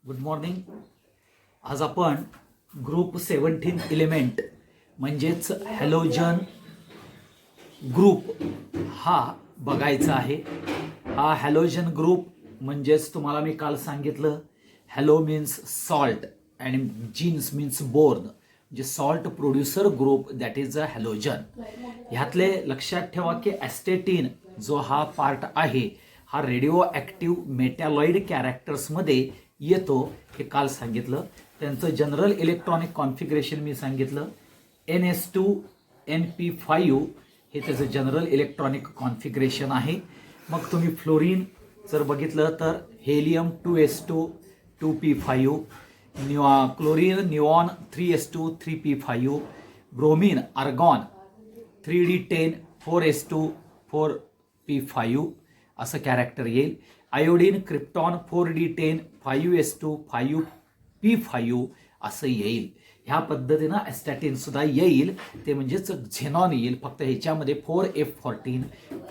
Good morning. आज आपण group 17 element म्हणजेच हॅलोजन ग्रुप हा बघायचा आहे. हा हॅलोजन ग्रुप म्हणजेच तुम्हाला मी काल सांगितलं, halo means salt and genes means born, म्हणजे salt producer group that is a halogen. ह्यातले लक्षात ठेवा की ॲस्टेटिन जो हा पार्ट आहे हा रेडिओ ॲक्टिव्ह मेटॅलॉइड कॅरेक्टर्समध्ये येतो, हे काल सांगितलं. त्यांचं जनरल इलेक्ट्रॉनिक कॉन्फिगरेशन मी सांगितलं. NS2 NP5 हे त्याचं जनरल इलेक्ट्रॉनिक कॉन्फिगरेशन आहे. मग तुम्ही फ्लोरीन जर बघितलं तर helium 2s2 2p5, chlorine neon 3s2 3p5, bromine argon 3d10 4s2 4p5 असं कॅरेक्टर येईल. Iodine krypton 4d10 5s2 5p5 असं येईल. ह्या पद्धतीनं ॲस्टॅटिन सुद्धा येईल, ते म्हणजेच झेनॉन येईल. फक्त ह्याच्यामध्ये 4f14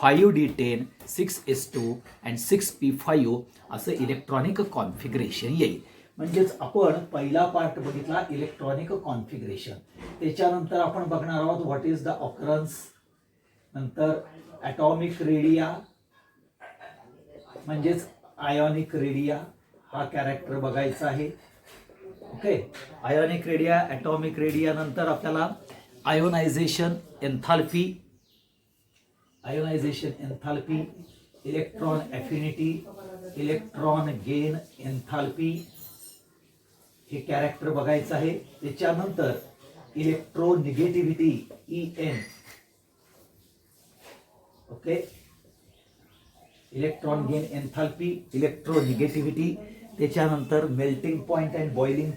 5d10 6s2 and 6p5 असं इलेक्ट्रॉनिक कॉन्फिगरेशन येईल. म्हणजेच आपण पहिला पार्ट बघितला इलेक्ट्रॉनिक कॉन्फिगरेशन. त्याच्यानंतर आपण बघणार आहोत व्हॉट इज द ऑकरन्स, नंतर ॲटॉमिक रेडिया म्हणजेच आयोनिक रेडिया हा कॅरेक्टर बघायचा आहे. Okay, ionic radii, atomic radii, नंतर आपल्याला ionisation enthalpy, electron affinity, electron gain enthalpy हे कॅरेक्टर बघायचं आहे. त्याच्यानंतर electronegativity EN, okay, electron gain enthalpy, electronegativity. त्याच्यानंतर melting point and boiling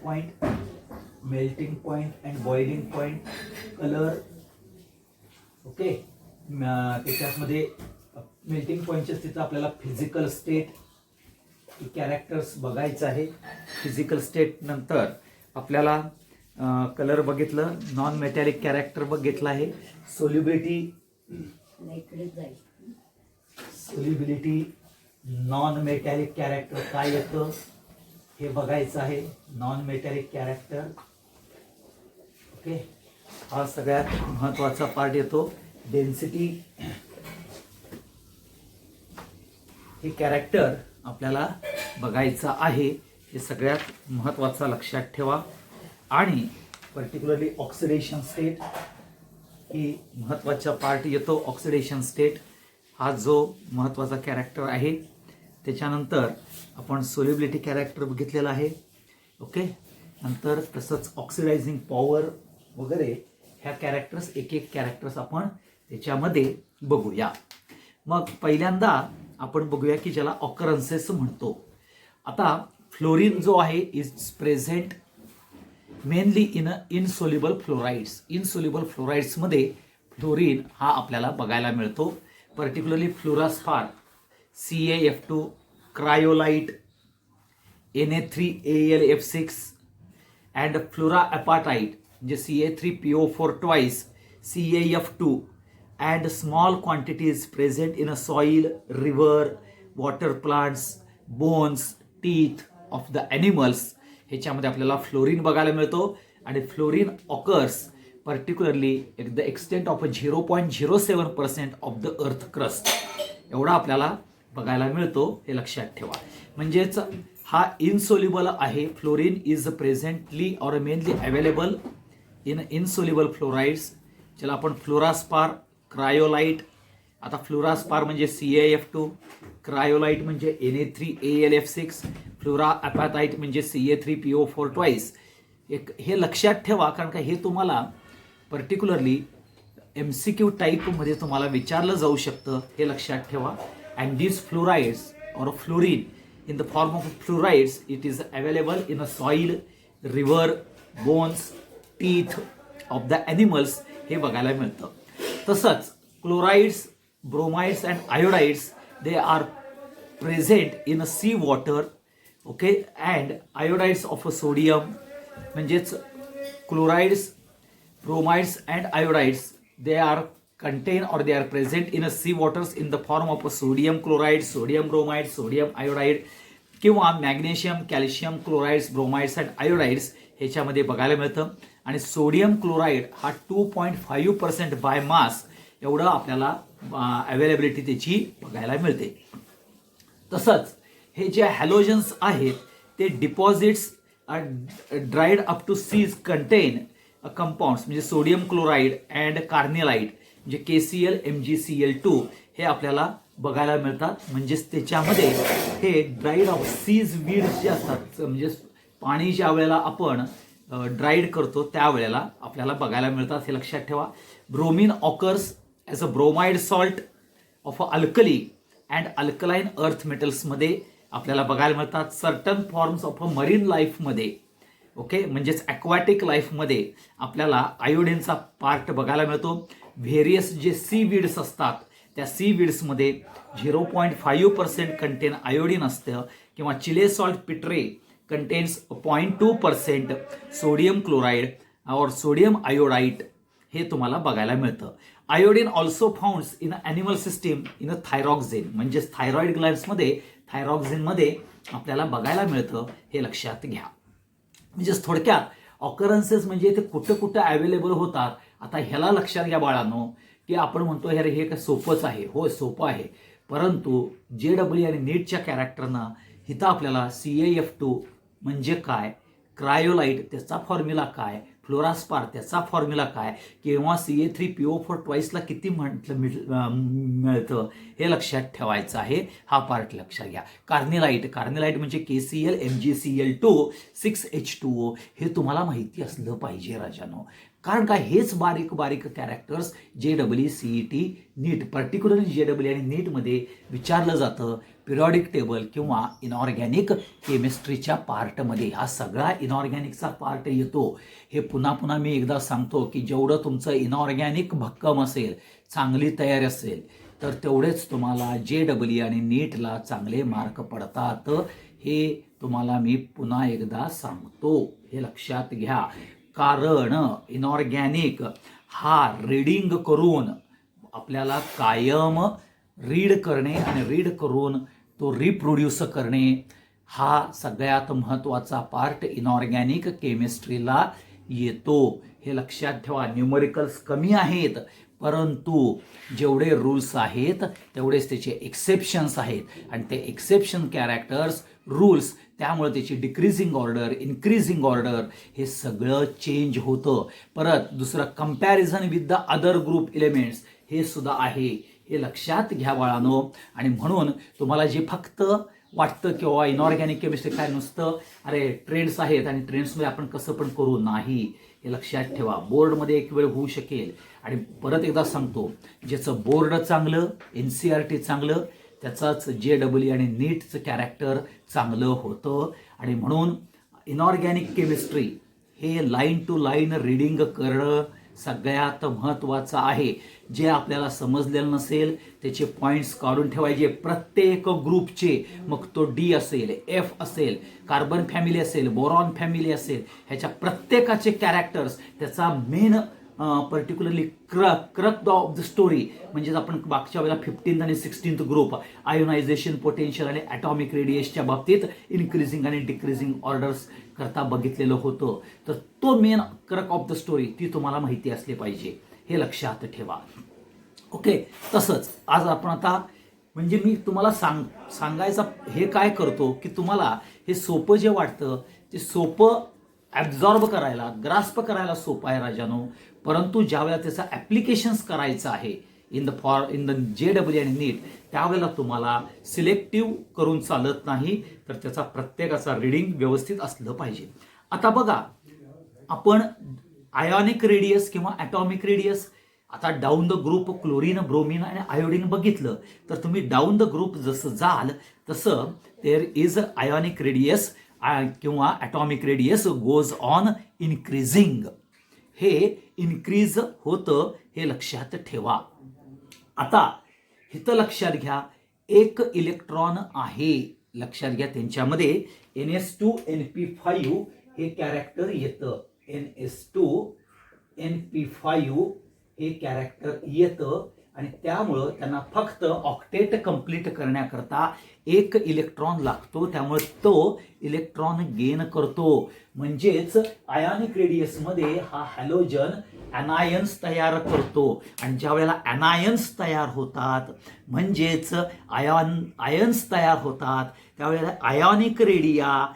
point, colour, okay. त्याच्यामध्ये मेल्टिंग पॉइंटच्या स्थितीत आपल्याला फिजिकल स्टेट कॅरेक्टर्स बघायचं आहे. फिजिकल स्टेट नंतर आपल्याला कलर बघितलं, नॉन मेटॅलिक कॅरेक्टर बघितलं आहे. सोल्युबिलिटी नॉन मेटॅलिक कॅरेक्टर काय येतं हे बघायचं आहे. नॉन मेटॅलिक कॅरेक्टर, ओके, हा सगळ्यात महत्वाचा पार्ट येतो. डेन्सिटी हे कॅरेक्टर आपल्याला बघायचं आहे, हे सगळ्यात महत्वाचा लक्षात ठेवा. आणि पर्टिक्युलरली ऑक्सिडेशन स्टेट ही महत्वाचा पार्ट येतो. ऑक्सिडेशन स्टेट हा जो महत्त्वाचा कॅरेक्टर आहे. त्याच्यानंतर आपण सोल्युबिलिटी कॅरेक्टर बघितलेला आहे, ओके. नंतर तसंच ऑक्सिडायझिंग पॉवर वगैरे ह्या कॅरेक्टर्स, एक कॅरेक्टर्स आपण त्याच्यामध्ये बघूया. मग पहिल्यांदा आपण बघूया की ज्याला ऑकरन्सेस म्हणतो. आता फ्लोरीन जो आहे is present mainly in insoluble fluorides. Insoluble फ्लोराइड्समध्ये फ्लोरीन हा आपल्याला बघायला मिळतो. Particularly fluorspar, CaF2, cryolite, Na3AlF6 and fluorapatite म्हणजे Ca3PO4 twice, CaF2 and small quantities present in a soil, river, water plants, bones, teeth of the animals ह्याच्यामध्ये आपल्याला fluorine बघायला मिळतो. आणि fluorine occurs particularly the extent of 0.07% of the earth crust, एवढा आपल्याला बघायला मिळतो, हे लक्षात ठेवा. म्हणजेच हा इनसोल्युबल आहे. Fluorine is presently or mainly available in insoluble fluorides, ज्याला आपण फ्लोरास्पार, क्रायोलाइट. आता फ्लोरास्पार म्हणजे CaF2, क्रायोलाइट म्हणजे Na3AlF6, फ्लोराएपाटाइट म्हणजे Ca3PO4 ट्वाइस. हे लक्षात ठेवा, कारण का हे तुम्हाला पर्टिक्युलरली MCQ टाईपमध्ये तुम्हाला विचारलं जाऊ शकतं, हे लक्षात ठेवा. And this fluorides or fluorine in the form of fluorides it is available in a soil, river, bones, teeth of the animals हे बघायला मिळतं. तसंच chlorides, bromides and iodides they are present in C water, okay. And iodides of sodium म्हणजेच chlorides, bromides and iodides, they are contain or they are present in a sea waters in the form of a sodium chloride, sodium bromide, sodium iodide. किंवा magnesium, calcium, chlorides, bromides and iodides ह्याच्यामध्ये बघायला मिळतं. आणि sodium chloride हा 2.5% by mass एवढं आपल्याला availability त्याची बघायला मिळते. तसंच हे जे हॅलोजन्स आहेत ते deposits dried up to seas contain compounds म्हणजे सोडियम क्लोराईड अँड कार्निलाईट म्हणजे KCl, MgCl2 हे आपल्याला बघायला मिळतात. म्हणजेच त्याच्यामध्ये हे ड्राईड ऑफ सीज वीड्स जे असतात म्हणजे पाणी ज्या वेळेला आपण ड्राईड करतो त्यावेळेला आपल्याला बघायला मिळतात, हे लक्षात ठेवा. Bromine occurs as a bromide salt of a alkali and alkaline अर्थ मेटल्समध्ये आपल्याला बघायला मिळतात. Certain forms of a marine लाईफमध्ये ओके म्हणजेच ॲक्वॅटिक लाईफमध्ये आपल्याला आयोडीनचा पार्ट बघायला मिळतो. व्हेरियस जे सी वीड्स असतात त्या सी वीड्समध्ये 0.5% कंटेन आयोडीन असतं किंवा चिले सॉल्ट पिट्रे कंटेन्स 0.2% सोडियम क्लोराईड और सोडियम आयोडाईट हे तुम्हाला बघायला मिळतं. Iodine also founts in animal system in a thyroxine म्हणजेच थायरॉइड ग्लँड्समध्ये थायरॉक्झिनमध्ये आपल्याला बघायला मिळतं, हे लक्षात घ्या. म्हणजेच थोडक्यात ऑकरन्सेस म्हणजे ते कुठं कुठं अवेलेबल होतात. आता ह्याला लक्षात घ्या बाळांनो की आपण म्हणतो अरे हे काय सोपंच आहे. हो सोपं आहे, परंतु JEE आणि नीटच्या कॅरेक्टरनं इथं आपल्याला CaF2 म्हणजे काय, क्रायोलाइट त्याचा फॉर्म्युला काय, फ्लोरास्पार त्याचा फॉर्म्युला काय, किंवा CA3PO4 ट्वाईसला किती मिळतं हे लक्षात ठेवायचं आहे. हा पार्ट लक्षात घ्या. कार्निलाइट म्हणजे KCl, MgCl2, 6H2O हे तुम्हाला माहिती असलं पाहिजे राजानो. कारण काय हेच बारीक बारीक कॅरेक्टर्स JEE, CET, नीट पर्टिक्युलरली JEE आणि नीटमध्ये विचारलं जातं. पिरियॉडिक टेबल किंवा इनऑर्गॅनिक केमिस्ट्रीच्या पार्टमध्ये हा सगळा इनऑर्गॅनिकचा पार्ट येतो. हे पुन्हा पुन्हा मी एकदा सांगतो की जेवढं तुमचं इनऑर्गॅनिक भक्कम असेल, चांगली तयारी असेल, तर तेवढेच तुम्हाला JEE आणि नीटला चांगले मार्क पडतात. हे तुम्हाला मी पुन्हा एकदा सांगतो, हे लक्षात घ्या. कारण इनऑर्गॅनिक हा रीडिंग करून आपल्याला कायम रीड करणे आणि रीड करून तो रिप्रोड्यूस करणे हा सगळ्यात महत्त्वाचा पार्ट इनऑर्गॅनिक केमिस्ट्रीला येतो. हे लक्षात ठेवा. न्यूमरिकल्स कमी आहेत, परंतु जेवढे रूल्स आहेत तेवढेच त्याचे एक्सेप्शन्स आहेत. आणि ते एक्सेप्शन कॅरेक्टर्स रूल्स त्यामुळे त्याची डिक्रीजिंग ऑर्डर, इन्क्रीजिंग ऑर्डर हे सगळं चेंज होतं. परत दुसरं comparison with the other group elements हे सुद्धा आहे. हे लक्षात घ्या बाळांनो. आणि म्हणून तुम्हाला जे फक्त वाटतं किंवा इनऑर्गॅनिक केमिस्ट्री काय नुसतं अरे ट्रेंड्स आहेत आणि ट्रेंड्समध्ये आपण कसं पण करू, नाही, हे लक्षात ठेवा. बोर्डमध्ये एक वेळ होऊ शकेल. आणि परत एकदा सांगतो, ज्याचं बोर्ड चांगलं, NCERT चांगलं, त्याचाच JEE आणि नीटचं कॅरेक्टर चांगलं होतं. आणि म्हणून इनऑर्गॅनिक केमिस्ट्री हे लाईन टू लाईन रीडिंग करणं सगळ्यात महत्त्वाचं आहे. जे आपल्याला समजलेलं नसेल त्याचे पॉईंट्स काढून ठेवायचे प्रत्येक ग्रुपचे. मग तो D असेल, F असेल, कार्बन फॅमिली असेल, बोरॉन फॅमिली असेल, ह्याच्या प्रत्येकाचे कॅरेक्टर्स, त्याचा main particularly crux of the story म्हणजे आपण मागच्या वेळेला 15th आणि 16th ग्रुप आयोनायझेशन पोटेन्शियल आणि ॲटॉमिक रेडिएशनच्या बाबतीत इन्क्रीजिंग आणि डिक्रीजिंग ऑर्डर्स करता बघितलेलं होतं. तर तो मेन क्रक ऑफ द स्टोरी ती तुम्हाला माहिती असली पाहिजे, हे लक्षात ठेवा. ओके. तसंच आज आपण आता म्हणजे मी तुम्हाला सांगायचा हे काय करतो की तुम्हाला हे सोपं जे वाटतं ते सोपं ॲब्झॉर्ब करायला, ग्रास्प करायला सोपं आहे राजानो. परंतु ज्यावेळेला त्याचा ॲप्लिकेशन्स करायचं आहे इन द JEE आणि नीट त्यावेळेला तुम्हाला सिलेक्टिव्ह करून चालत नाही, तर त्याचा प्रत्येकाचा रीडिंग व्यवस्थित असलं पाहिजे. आता बघा आपण आयोनिक रेडियस किंवा ॲटॉमिक रेडियस आता down the group chlorine, bromine आणि आयोडीन बघितलं, तर तुम्ही डाऊन द ग्रुप जसं जाल तसं देअर इज आयोनिक रेडियस किंवा atomic radius goes on increasing. हे इन्क्रीज होतं, हे लक्षात ठेवा. आता इथं लक्षात घ्या एक इलेक्ट्रॉन आहे, लक्षात घ्या त्यांच्यामध्ये NS2NP5 हे कॅरेक्टर येतं. NS2NP5 हे कॅरेक्टर येतं आणि त्यामुळं त्यांना फक्त ऑक्टेट कंप्लीट करण्याकरता एक इलेक्ट्रॉन लागतो, त्यामुळे तो इलेक्ट्रॉन गेन करतो. म्हणजेच आयोनिक रेडियसमध्ये हा हॅलोजन अनायन्स तयार करतो आणि ज्या वेळेला अनायन्स तयार होतात म्हणजेच आयन्स तयार होतात त्यावेळेला आयोनिक रेडिया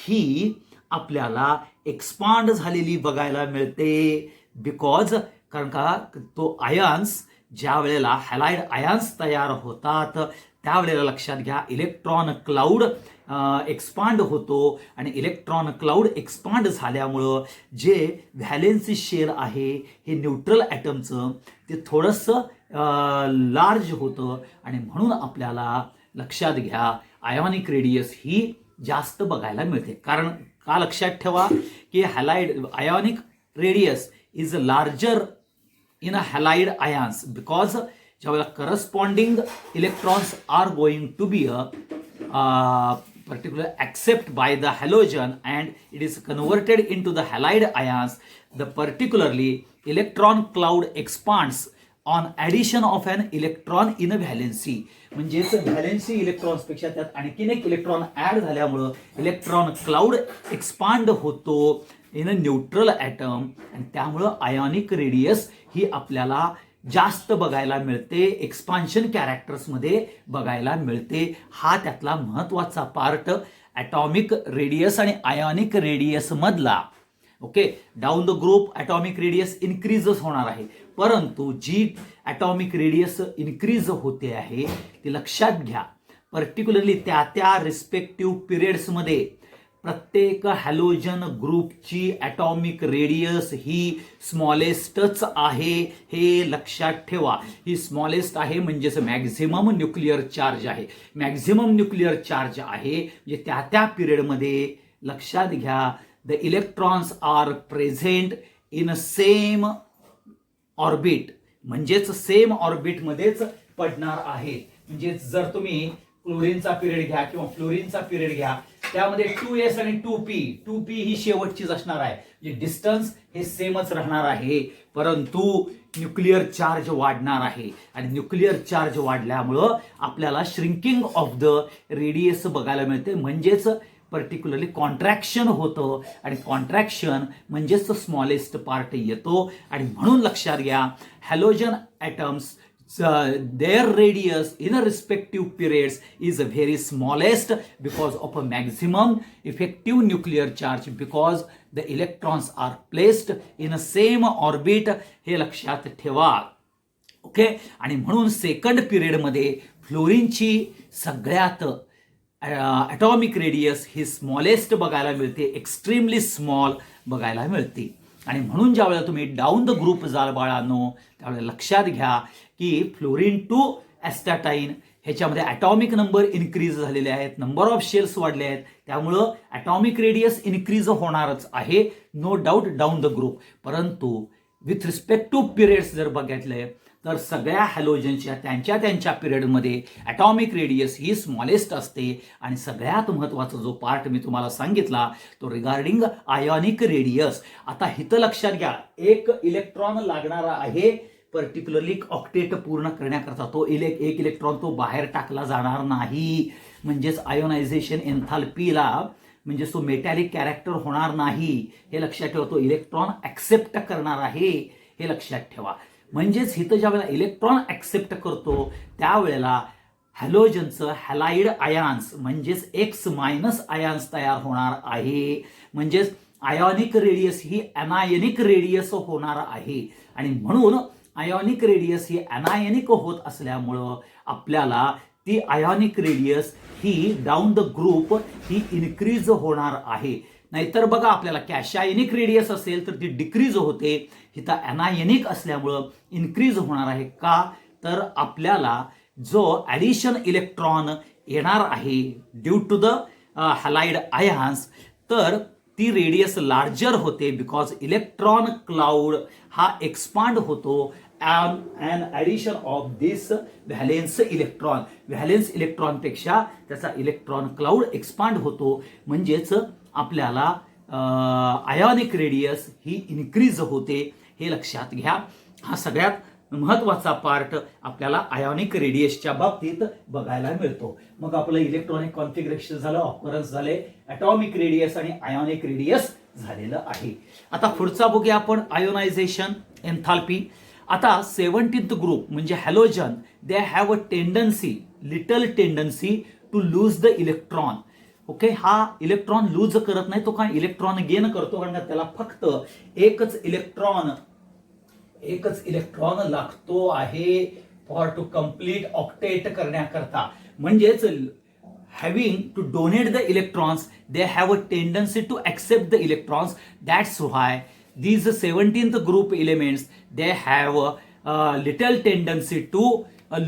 ही आपल्याला एक्सपांड झालेली बघायला मिळते. बिकॉज कारण का तो आयन्स ज्या वेळेला हॅलाइड आयन्स तयार होतात त्यावेळेला लक्षात घ्या इलेक्ट्रॉन क्लाउड एक्सपांड होतो आणि इलेक्ट्रॉन क्लाउड एक्सपांड झाल्यामुळं जे व्हॅलेन्सी शेल आहे हे न्यूट्रल ॲटमचं ते थोडंसं लार्ज होतं आणि म्हणून आपल्याला लक्षात घ्या आयोनिक रेडियस ही जास्त बघायला मिळते. कारण का लक्षात ठेवा की halide ionic radius is larger in a halide ions because ज्यावेळेला corresponding electrons are going to be particular accept by the halogen and it is converted into the halide ions. The particularly electron cloud expands on addition of an electron in a valency. म्हणजेच valency electrons पेक्षा त्यात आणखीन एक electron add झाल्यामुळं electron cloud expand होतो in a neutral item आणि त्यामुळं ionic radius ही आपल्याला जास्त बघायला मिळते, एक्सपान्शन कॅरेक्टर्समध्ये बघायला मिळते. हा त्यातला महत्त्वाचा पार्ट ॲटॉमिक रेडियस आणि आयोनिक रेडियस मधला. Okay, down the group atomic radius इन्क्रीजच होणार आहे, परंतु जी ॲटॉमिक रेडियस इन्क्रीज होते आहे ती लक्षात घ्या पर्टिक्युलरली त्या रिस्पेक्टिव्ह पिरियड्समध्ये प्रत्येक हॅलोजन ग्रुपची ॲटॉमिक रेडियस ही स्मॉलेस्टच आहे हे लक्षात ठेवा. ही स्मॉलेस्ट आहे म्हणजेच मॅक्झिमम न्यूक्लिअर चार्ज आहे. मॅक्झिमम न्यूक्लिअर चार्ज आहे म्हणजे त्या पिरियडमध्ये लक्षात घ्या the electrons are present in same orbit म्हणजेच सेम ऑर्बिटमध्येच पडणार आहेत. म्हणजे जर तुम्ही क्लोरीनचा पिरियड घ्या किंवा फ्लोरीनचा पिरियड घ्या त्यामध्ये 2s आणि 2p ही शेवटचीच असणार आहे. म्हणजे डिस्टन्स हे सेमच राहणार आहे, परंतु न्यूक्लिअर चार्ज वाढणार आहे आणि न्यूक्लिअर चार्ज वाढल्यामुळं आपल्याला श्रिंकिंग ऑफ द रेडियस बघायला मिळते. म्हणजेच पर्टिक्युलरली कॉन्ट्रॅक्शन होतं आणि कॉन्ट्रॅक्शन म्हणजेच स्मॉलेस्ट पार्ट येतो आणि म्हणून लक्षात घ्या halogen atoms their radius in a respective periods is very smallest because of a maximum effective nuclear charge because the electrons are placed in a same orbit. हे लक्षात ठेवा. ओके, आणि म्हणून सेकंड पिरियड मध्ये फ्लोरीनची सगळ्यात ॲटॉमिक रेडियस ही smallest बघायला मिळते, extremely small बघायला मिळते. आणि म्हणून ज्या वेळेला तुम्ही डाऊन द ग्रुप जाल बाळांनो त्यावेळेला लक्षात घ्या की फ्लोरीन टू ॲस्टॅटाईन ह्याच्यामध्ये ॲटॉमिक नंबर इन्क्रीज झालेले आहेत, नंबर ऑफ शेल्स वाढले आहेत, त्यामुळं ॲटॉमिक रेडियस इन्क्रीज होणारच आहे, no doubt down the group. परंतु विथ रिस्पेक्ट टू पिरियड्स जर बघितले तर सगळ्या हॅलोजनच्या त्यांच्या पिरियडमध्ये ॲटॉमिक रेडियस ही स्मॉलेस्ट असते. आणि सगळ्यात महत्त्वाचा जो पार्ट मी तुम्हाला सांगितला तो रिगार्डिंग आयोनिक रेडियस. आता इथं लक्षात घ्या एक इलेक्ट्रॉन लागणारा आहे पर्टिक्युलरली ऑक्टेट पूर्ण करण्याकरता. तो एक इलेक्ट्रॉन तो बाहेर टाकला जाणार नाही, म्हणजेच आयोनायझेशन एन्थाल्पीला म्हणजे तो मेटॅलिक कॅरेक्टर होणार नाही हे लक्षात ठेवा. तो इलेक्ट्रॉन ॲक्सेप्ट करणार आहे हे लक्षात ठेवा. म्हणजेच इथं ज्या वेळेला इलेक्ट्रॉन ॲक्सेप्ट करतो त्यावेळेला हॅलोजनचं हॅलाइड आयन्स म्हणजेच एक्स मायनस आयन्स तयार होणार आहे. म्हणजेच आयोनिक रेडियस ही अनायनिक रेडियस होणार आहे आणि म्हणून आयोनिक रेडियस ही अनायनिक होत असल्यामुळं आपल्याला ती ionic radius he down the group he increase होणार आहे. नाहीतर बघा आपल्याला कॅशायनिक रेडियस असेल तर ती डिक्रीज होते, इथं अनायनिक असल्यामुळं इन्क्रीज होणार आहे. का तर आपल्याला जो ॲडिशन इलेक्ट्रॉन येणार आहे due to the halide ions तर ती रेडियस लार्जर होते बिकॉज इलेक्ट्रॉन क्लाउड हा एक्सपांड होतो an addition of this valence electron. Valence इलेक्ट्रॉनपेक्षा त्याचा इलेक्ट्रॉन क्लाउड एक्सपांड होतो म्हणजेच आपल्याला आयोनिक रेडियस ही इन्क्रीज होते हे लक्षात घ्या. हा सगळ्यात महत्वाचा पार्ट आपल्याला आयोनिक रेडियसच्या बाबतीत बघायला मिळतो. मग आपलं इलेक्ट्रॉनिक कॉन्फिगरेशन झालं, ऑकरन्स झाले, ॲटॉमिक रेडियस आणि आयोनिक रेडियस झालेलं आहे. आता पुढचा बघूया आपण आयोनायझेशन एन्थाल्पी. आता 17th ग्रुप म्हणजे halogen, they have a tendency, little tendency to lose the electron. Okay, हा इलेक्ट्रॉन लूज करत नाही, तो काय इलेक्ट्रॉन गेन करतो, कारण त्याला फक्त एकच इलेक्ट्रॉन लागतो आहे फॉर टू कम्प्लीट ऑक्टेट करण्याकरता. म्हणजेच having to donate the electrons, they have a tendency to accept the electrons. That's why these 17th group elements, they have a little tendency to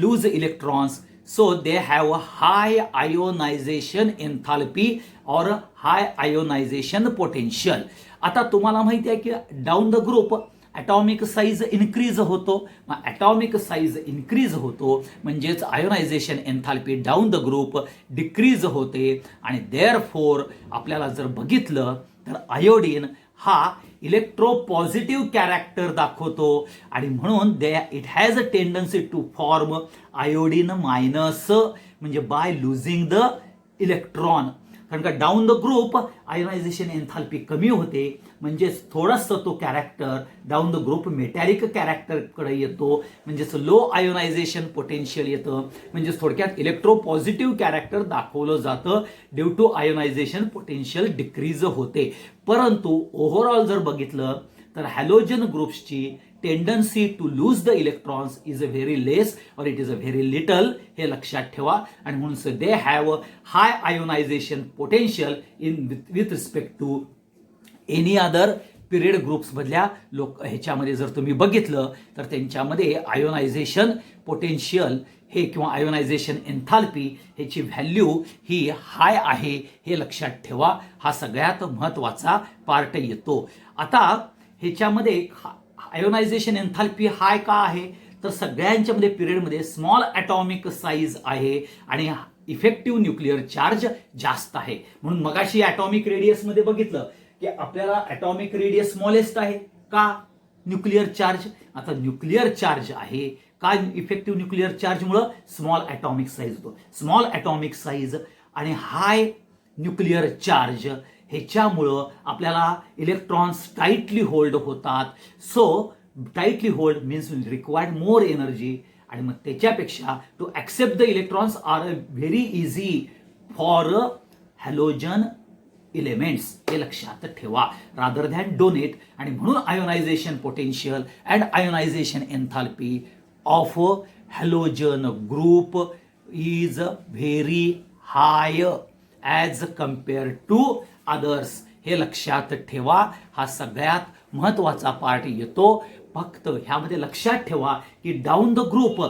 lose electrons. So they have a high ionization enthalpy or high ionization potential. आता तुम्हाला माहिती आहे की down the group atomic size increase होतो. मग atomic size increase होतो म्हणजेच ionization enthalpy down the group decrease होते. आणि देअरफोर आपल्याला जर बघितलं तर आयोडीन हा इलेक्ट्रो पॉझिटिव्ह कॅरेक्टर दाखवतो आणि म्हणून it has a tendency to form iodine minus, म्हणजे बाय लुझिंग द इलेक्ट्रॉन. कारण का down the group ionisation enthalpy कमी होते, म्हणजेच थोडासा तो character down the group metallic कॅरेक्टरकडे येतो, म्हणजेच लो आयोनायझेशन पोटेन्शियल येतं. म्हणजेच थोडक्यात इलेक्ट्रो पॉझिटिव्ह कॅरेक्टर दाखवलं जातं, due to ionisation potential decrease होते. परंतु ओव्हरऑल जर बघितलं तर हॅलोजन ग्रुप्सची tendency to lose the electrons is a very less or it is a very little, हे लक्षात ठेवा. आणि म्हणून they have high ionisation potential in with respect to any other period groups मधल्या ह्याच्यामध्ये जर तुम्ही बघितलं तर त्यांच्यामध्ये आयोनायझेशन पोटेन्शियल हे किंवा आयोनायझेशन एन्थाल्पी ह्याची व्हॅल्यू ही हाय आहे, हे लक्षात ठेवा. हा सगळ्यात महत्वाचा पार्ट येतो. आता ह्याच्यामध्ये आयोनायझेशन एन्थाल्पी हाय का आहे तर सगळ्यांच्या मध्ये पिरियडमध्ये स्मॉल ॲटॉमिक साईज आहे आणि इफेक्टिव्ह न्यूक्लिअर चार्ज जास्त आहे. म्हणून मगाशी ॲटॉमिक रेडियस मध्ये बघितलं की आपल्याला ॲटॉमिक रेडियस स्मॉलेस्ट आहे का, न्यूक्लिअर चार्ज. आता न्यूक्लिअर चार्ज आहे का, इफेक्टिव्ह न्यूक्लिअर चार्जमुळं स्मॉल ॲटॉमिक साईज होतो. स्मॉल ॲटॉमिक साईज आणि हाय न्यूक्लिअर चार्ज ह्याच्यामुळं आपल्याला इलेक्ट्रॉन्स टाईटली होल्ड होतात. So tightly hold means required more energy, आणि मग त्याच्यापेक्षा to accept the electrons are very easy for halogen elements, हे लक्षात ठेवा, रादर दॅन डोनेट. आणि म्हणून ionisation potential and ionisation enthalpy of halogen group is very high as compare to others, हे लक्षात ठेवा. हा सगळ्यात महत्वाचा पार्ट येतो. फक्त ह्यामध्ये लक्षात ठेवा की down the group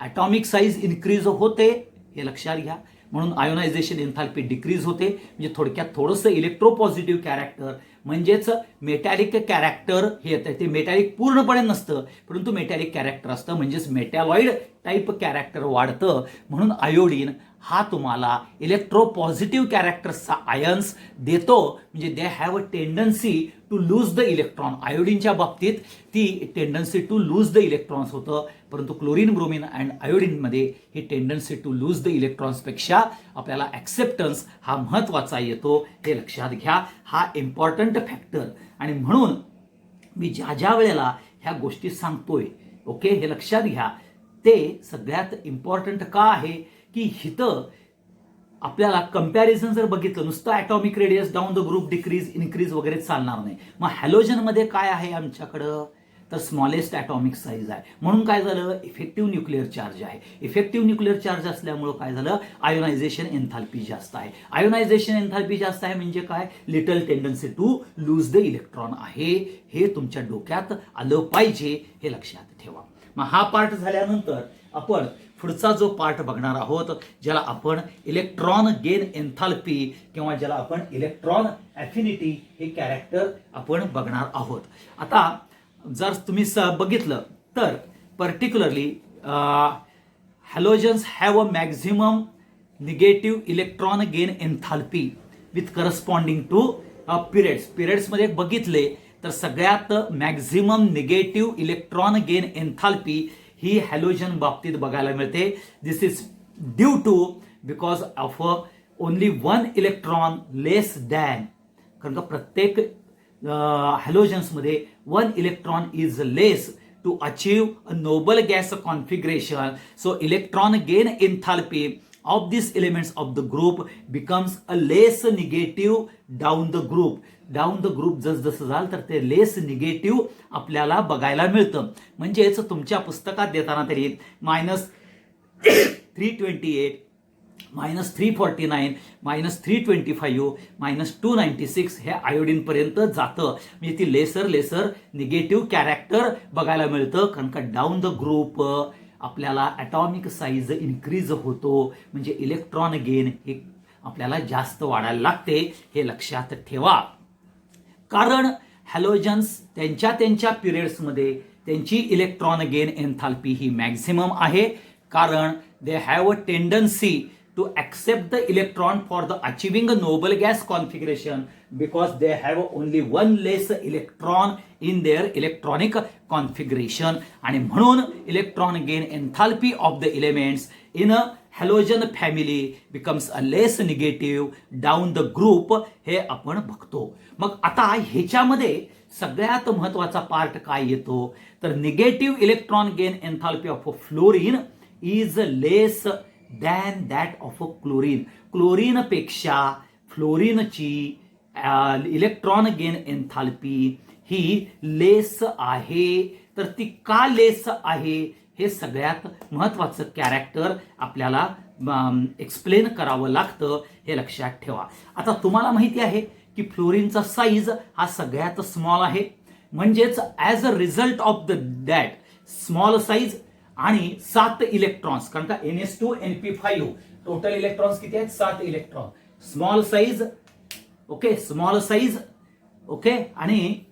atomic size increase होते, हे लक्षात घ्या. म्हणून आयोनायझेशन एन्थाल्पी डिक्रीज होते. म्हणजे थोडक्यात थोडंसं इलेक्ट्रो पॉझिटिव्ह कॅरेक्टर म्हणजेच मेटॅलिक कॅरेक्टर हे येतं. ते मेटॅलिक पूर्णपणे नसतं परंतु मेटॅलिक कॅरेक्टर असतं, म्हणजेच मेटॅलॉइड टाईप कॅरेक्टर वाढतं. म्हणून आयोडीन हा तुम्हाला इलेक्ट्रो पॉझिटिव्ह कॅरेक्टर्सचा आयन्स देतो, म्हणजे they have a tendency to lose the electron. आयोडीनच्या बाबतीत ती tendency to lose the electrons होतं, परंतु क्लोरीन, ब्रोमिन अँड आयोडीनमध्ये ही टेंडन्सी टू लूज द इलेक्ट्रॉन्सपेक्षा आपल्याला ॲक्सेप्टन्स हा महत्वाचा येतो, हे लक्षात घ्या. हा इम्पॉर्टंट फॅक्टर. आणि म्हणून मी ज्या ज्या वेळेला ह्या गोष्टी सांगतोय, ओके, हे लक्षात घ्या, ते सगळ्यात इम्पॉर्टंट का आहे की हिथं आपल्याला कंपॅरिझन जर बघितलं नुसतं atomic radius down the group decrease increase वगैरे चालणार नाही. मग हॅलोजनमध्ये काय आहे आमच्याकडं तर स्मॉलेस्ट ॲटॉमिक साईज आहे. म्हणून काय झालं, इफेक्टिव्ह न्यूक्लिअर चार्ज आहे. इफेक्टिव्ह न्यूक्लिअर चार्ज असल्यामुळं काय झालं, आयोनायझेशन एन्थाल्पी जास्त आहे. आयोनायझेशन एन्थाल्पी जास्त आहे म्हणजे काय, little tendency to lose the electron आहे. हे तुमच्या डोक्यात आलं पाहिजे, हे लक्षात ठेवा. मग हा पार्ट झाल्यानंतर आपण पुढचा जो पार्ट बघणार आहोत ज्याला आपण इलेक्ट्रॉन गेन एन्थाल्पी किंवा ज्याला आपण इलेक्ट्रॉन ॲफिनिटी हे कॅरेक्टर आपण बघणार आहोत. आता जर तुम्ही बघितलं तर particularly halogens have a maximum negative electron gain enthalpy with corresponding to periods. पिरियड्समध्ये बघितले तर सगळ्यात maximum negative electron gain enthalpy ही हॅलोजन बाबतीत बघायला मिळते. This is due to because of only one electron less than, कारण का प्रत्येक हॅलोजन्समध्ये one electron is less to achieve a noble gas configuration. So electron gain enthalpy of these elements of the group becomes a less negative down the group. Down the group जसं झालं तर ते लेस negative आपल्याला बघायला मिळतं. म्हणजेच तुमच्या पुस्तकात देताना तरी -328 -349 -325 -296 हे आयोडीनपर्यंत जातं. म्हणजे ती लेसर निगेटिव्ह कॅरेक्टर बघायला मिळतं, कारण का डाऊन द ग्रुप आपल्याला ॲटॉमिक साईज इन्क्रीज होतो, म्हणजे इलेक्ट्रॉन गेन हे आपल्याला जास्त वाढायला लागते. हे लक्षात ठेवा. कारण हॅलोजन्स त्यांच्या पिरियड्समध्ये त्यांची इलेक्ट्रॉन गेन एन्थाल्पी ही मॅक्झिमम आहे, कारण दे have a tendency to accept the electron for the achieving a noble gas configuration because they have only one less electron in their electronic configuration. आणि म्हणून electron gain enthalpy of the elements in a halogen family becomes a less negative down the group हे आपण बघतो. मग आता ह्याच्यामध्ये सगळ्यात महत्वाचा पार्ट काय येतो, तर negative electron gain enthalpy of fluorine is less than that of a chlorine. क्लोरीनपेक्षा फ्लोरीनची इलेक्ट्रॉन गेन एन्थाल्पी ही लेस आहे. तर ती का लेस आहे हे सगळ्यात महत्वाचं कॅरेक्टर आपल्याला एक्सप्लेन करावं लागतं, हे लक्षात ठेवा. आता तुम्हाला माहिती आहे की फ्लोरीनचा साईज हा सगळ्यात स्मॉल आहे, म्हणजेच as a result of the that small size आणि 7 इलेक्ट्रॉन्स, कारण का NH2NP5 टोटल इलेक्ट्रॉन्स किती आहेत, 7 electron. Small size okay, small size okay, आणि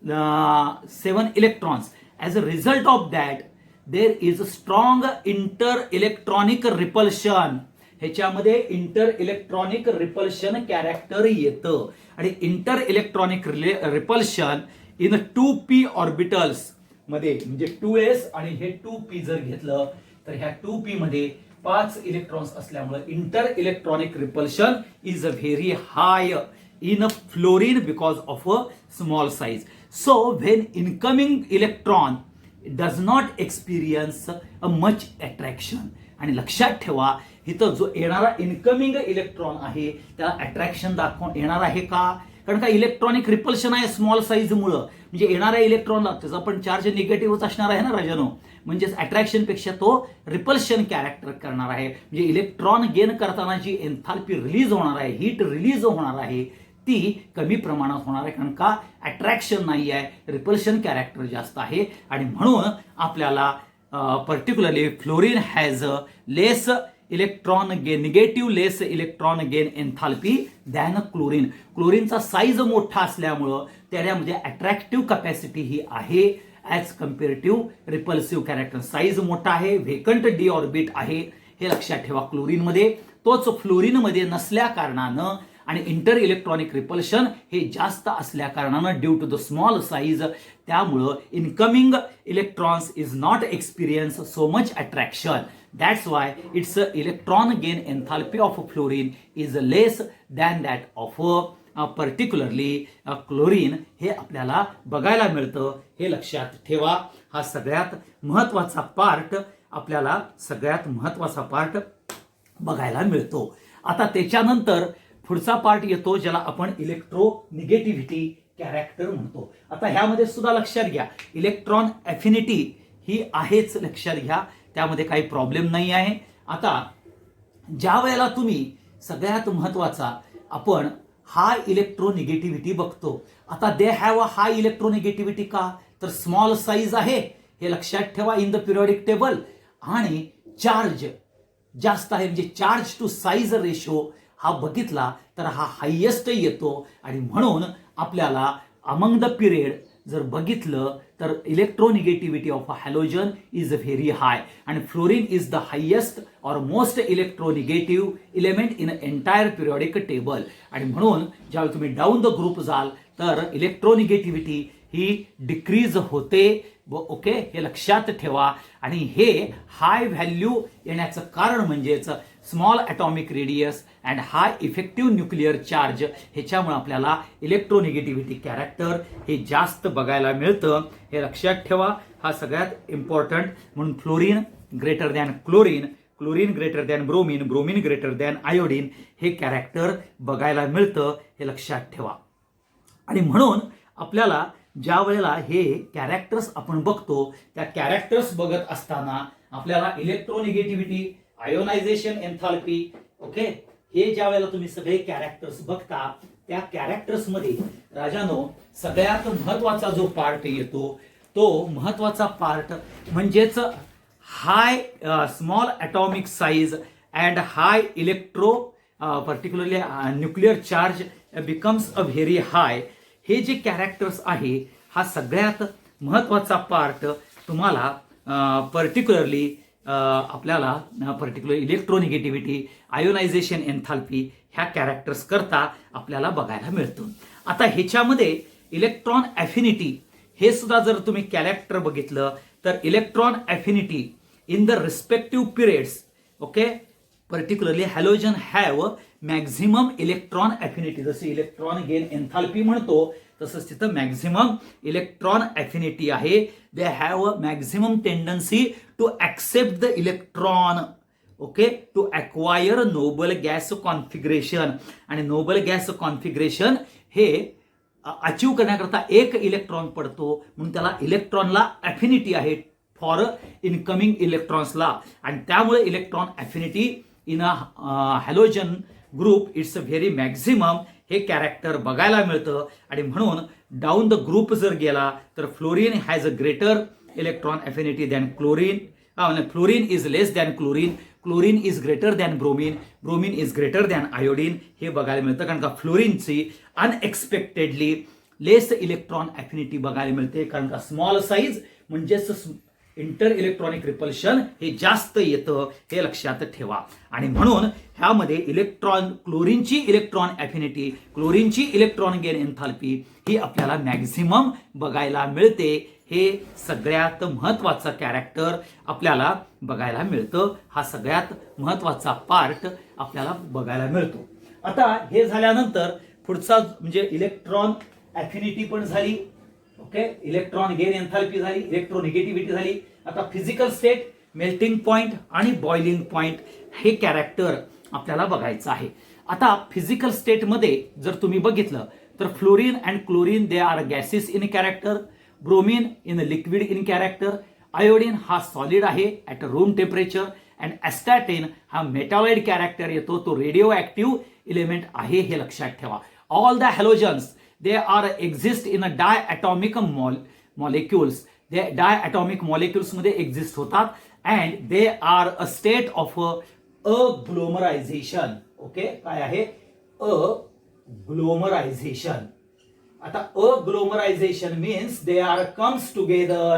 7 electrons. As a result of that there is strong inter electronic repulsion. ह्याच्यामध्ये inter electronic repulsion character येतं. आणि inter electronic repulsion in 2p orbitals मध्ये, म्हणजे 2s आणि हे 2p जर घेतलं तर ह्या 2p मध्ये 5 इलेक्ट्रॉन्स असल्यामुळे inter electronic repulsion is a very high in fluorine because of a small size. So when incoming electron does not experience a much attraction. आणि लक्षात ठेवा इथं जो येणारा इनकमिंग इलेक्ट्रॉन आहे त्याला अट्रॅक्शन दाखवून येणार आहे का, कारण का इलेक्ट्रॉनिक रिपल्शन आहे स्मॉल साईज मुळे, म्हणजे येणाऱ्या इलेक्ट्रॉनला त्याचा पण चार्ज निगेटिव्हच असणार आहे ना राजानो, म्हणजेच अट्रॅक्शन पेक्षा तो रिपल्शन कॅरेक्टर करणार आहे. म्हणजे इलेक्ट्रॉन गेन करताना जी एन्थाल्पी रिलीज होणार आहे, हीट रिलीज होणार आहे, ती कमी प्रमाणात होणार आहे, कारण का अट्रॅक्शन नाही आहे, रिपल्शन कॅरेक्टर जास्त आहे. आणि म्हणून आपल्याला particularly fluorine has a less electron gain, negative less electron gain enthalpy than chlorine. क्लोरीनचा साईज मोठा असल्यामुळं त्यामध्ये अट्रॅक्टिव्ह कॅपॅसिटी ही आहे as compare to repulsive character. Size मोठा आहे, व्हेकंट डी ऑर्बिट आहे, हे लक्षात ठेवा क्लोरीनमध्ये. तोच फ्लोरीनमध्ये नसल्या कारणानं आणि इंटर इलेक्ट्रॉनिक रिपल्शन हे जास्त असल्या कारणानं due to the small size, त्यामुळं incoming electrons is not experience so much attraction. That's why its electron gain enthalpy of fluorine is less than that of particularly chlorine. हे आपल्याला बघायला मिळतं, हे लक्षात ठेवा. हा सगळ्यात महत्वाचा पार्ट आपल्याला बघायला मिळतो. आता त्याच्यानंतर पुढचा पार्ट येतो ज्याला आपण इलेक्ट्रोनिगेटिव्हिटी कॅरेक्टर म्हणतो. आता ह्यामध्ये सुद्धा लक्षात घ्या इलेक्ट्रॉन अफिनिटी ही आहेच, लक्षात घ्या, त्यामध्ये काही प्रॉब्लेम नाही आहे. आता ज्या वेळेला तुम्ही सगळ्यात महत्वाचा आपण हाय इलेक्ट्रोनिगेटिव्हिटी बघतो. आता दे हॅव अ हाय इलेक्ट्रोनिगेटिव्हिटी का, तर स्मॉल साईज आहे, हे लक्षात ठेवा इन द पिरियडिक टेबल, आणि चार्ज जास्त आहे, म्हणजे चार्ज टू साईज रेशो हा बघितला तर हा हायेस्ट येतो. आणि म्हणून आपल्याला अमंग द पिरियड जर बघितलं तर electronegativity of a halogen is very high, आणि फ्लोरीन इज द हायेस्ट और most electronegative element in entire periodic table. आणि म्हणून ज्यावेळी तुम्ही डाऊन द ग्रुप जाल तर इलेक्ट्रोनिगेटिव्हिटी ही डिक्रीज होते. ओके, हे लक्षात ठेवा. आणि हे हाय व्हॅल्यू येण्याचं कारण म्हणजेच small atomic radius and high effective nuclear charge, ह्याच्यामुळे आपल्याला इलेक्ट्रोनिगेटिव्हिटी कॅरेक्टर हे जास्त बघायला मिळतं. हे लक्षात ठेवा, हा सगळ्यात इम्पॉर्टंट. म्हणून fluorine greater than chlorine, chlorine greater than bromine, bromine greater than iodine हे कॅरेक्टर बघायला मिळतं. हे लक्षात ठेवा. आणि म्हणून आपल्याला ज्या वेळेला हे कॅरेक्टर्स आपण बघतो, त्या कॅरेक्टर्स बघत असताना आपल्याला इलेक्ट्रोनिगेटिव्हिटी, आयोनायझेशन एन्थाल्पी, ओके, हे ज्या वेळेला तुम्ही सगळे कॅरेक्टर्स बघता, त्या कॅरेक्टर्स मध्ये राजानो सगळ्यात महत्वाचा जो पार्ट येतो, तो महत्वाचा पार्ट म्हणजेच high small atomic size and high electro particularly nuclear charge becomes a very high. हे जे कॅरेक्टर्स आहे, हा सगळ्यात महत्वाचा पार्ट तुम्हाला पर्टिक्युलरली आपल्याला पर्टिक्युलर इलेक्ट्रोनिगेटिव्हिटी, आयोनायझेशन एन्थाल्पी ह्या कॅरेक्टर्स करता आपल्याला बघायला मिळतो. आता ह्याच्यामध्ये इलेक्ट्रॉन ॲफिनिटी हे सुद्धा जर तुम्ही कॅरेक्टर बघितलं तर electron affinity in the respective periods, okay, particularly halogen have maximum electron affinity. जसे इलेक्ट्रॉन गेन एन्थाल्पी म्हणतो तसंच तिथं मॅक्झिमम इलेक्ट्रॉन ॲफिनिटी आहे. They have a maximum tendency to accept the electron, okay, to acquire noble gas configuration. आणि noble gas configuration हे achieve करण्याकरता एक electron पडतो, म्हणून त्याला इलेक्ट्रॉनला ॲफिनिटी आहे फॉर इनकमिंग इलेक्ट्रॉन्सला. आणि त्यामुळे electron affinity in a halogen group it's a very maximum हे कॅरेक्टर बघायला मिळतं. आणि म्हणून डाऊन द ग्रुप जर गेला तर fluorine has a greater electron affinity than chlorine, fluorine is less than chlorine, chlorine is greater than bromine, bromine is greater than iodine हे बघायला मिळतं. कारण का फ्लोरीनची अनएक्सपेक्टेडली लेस इलेक्ट्रॉन ॲफिनिटी बघायला मिळते, कारण का स्मॉल साईज म्हणजेच इंटर इलेक्ट्रॉनिक रिपल्शन हे जास्त येतं, हे लक्षात ठेवा. आणि म्हणून ह्यामध्ये क्लोरीनची इलेक्ट्रॉन ॲफिनिटी, क्लोरीनची इलेक्ट्रॉन गेन एन्थाल्पी ही आपल्याला मॅक्झिमम बघायला मिळते. हे सगळ्यात महत्वाचं कॅरेक्टर आपल्याला बघायला मिळतं. हा सगळ्यात महत्वाचा पार्ट आपल्याला बघायला मिळतो. आता हे झाल्यानंतर पुढचा म्हणजे इलेक्ट्रॉन ॲफिनिटी पण झाली, ओके, इलेक्ट्रॉन गेन एन्थाल्पी झाली, इलेक्ट्रोनिगेटिव्हिटी झाली. आता फिजिकल स्टेट, मेल्टिंग पॉइंट आणि बॉइलिंग पॉइंट हे कॅरेक्टर आपल्याला बघायचं आहे. आता फिजिकल स्टेटमध्ये जर तुम्ही बघितलं तर fluorine and chlorine they R gases in character, bromine in liquid in character, iodine हा सॉलिड आहे ॲट रूम टेम्परेचर, अँड ॲस्टॅटिन हा मेटालॉइड कॅरेक्टर येतो, तो रेडिओ ॲक्टिव्ह एलिमेंट आहे, हे लक्षात ठेवा. All the halogens they are exist in a diatomic molecules, they diatomic molecules मध्ये exist होतात, and they are a state of aglomerization. Okay, काय आहे aglomerization. आता aglomerization means they are comes together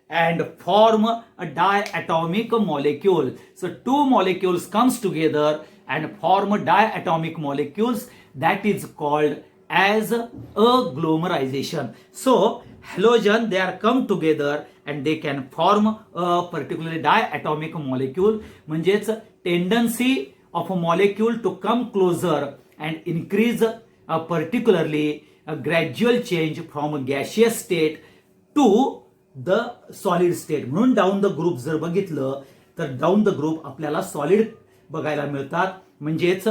and form a diatomic molecule. So two molecules comes together and form diatomic molecules, that is called as agglomerization. So halogen they are come together and they can form a particularly diatomic molecule. म्हणजेच tendency of a molecule to come closer and increase particularly a gradual change from a gaseous state to the solid state. म्हणून down the group जर बघितलं तर down the group आपल्याला solid बघायला मिळतात. म्हणजेच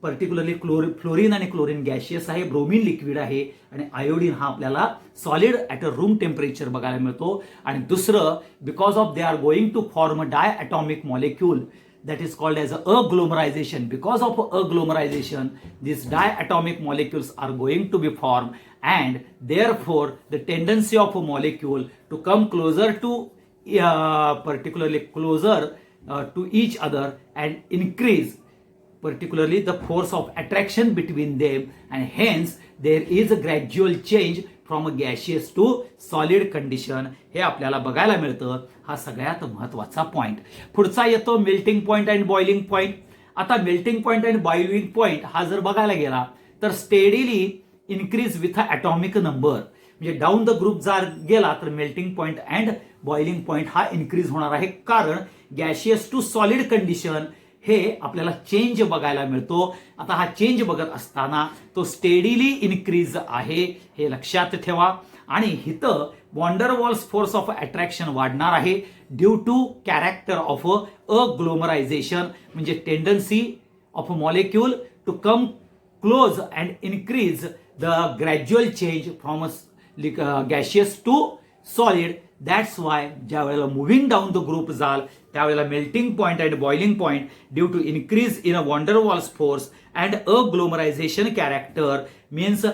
particularly fluorine आणि क्लोरीन गॅशियस आहे, ब्रोमीन लिक्विड आहे आणि आयोडीन हा आपल्याला solid at a room temperature बघायला मिळतो. आणि दुसरं because of they are going to form a diatomic molecule that is called as agglomerization. Because of agglomerization, these diatomic molecules are going to be formed, and therefore the tendency of a molecule to come closer to particularly closer to each other and increase particularly the force of attraction between them, and hence there is a gradual change from a gaseous to solid condition हे आपल्याला बघायला मिळतं. हा सगळ्यात महत्वाचा point. पुढचा येतो melting point and boiling point. आता melting point and boiling point हा जर बघायला गेला तर steadily increase with a atomic number. म्हणजे डाऊन द ग्रुप जर गेला तर melting point and boiling point हा इन्क्रीज होणार आहे, कारण गॅशियस टू सॉलिड कंडिशन हे आपल्याला चेंज बघायला मिळतो. आता हा चेंज बघत असताना तो स्टेडीली इन्क्रीज आहे हे लक्षात ठेवा. आणि इथं वॉन्डरवॉल्स फोर्स ऑफ अट्रॅक्शन वाढणार आहे due to character of agglomeration, म्हणजे tendency of molecule to come close and increase the gradual change from gaseous to solid. That's why ज्या वेळेला मुव्हिंग डाऊन द ग्रुप जाल त्यावेळेला melting point and boiling point due to increase in a van der Waals force and agglomeration character means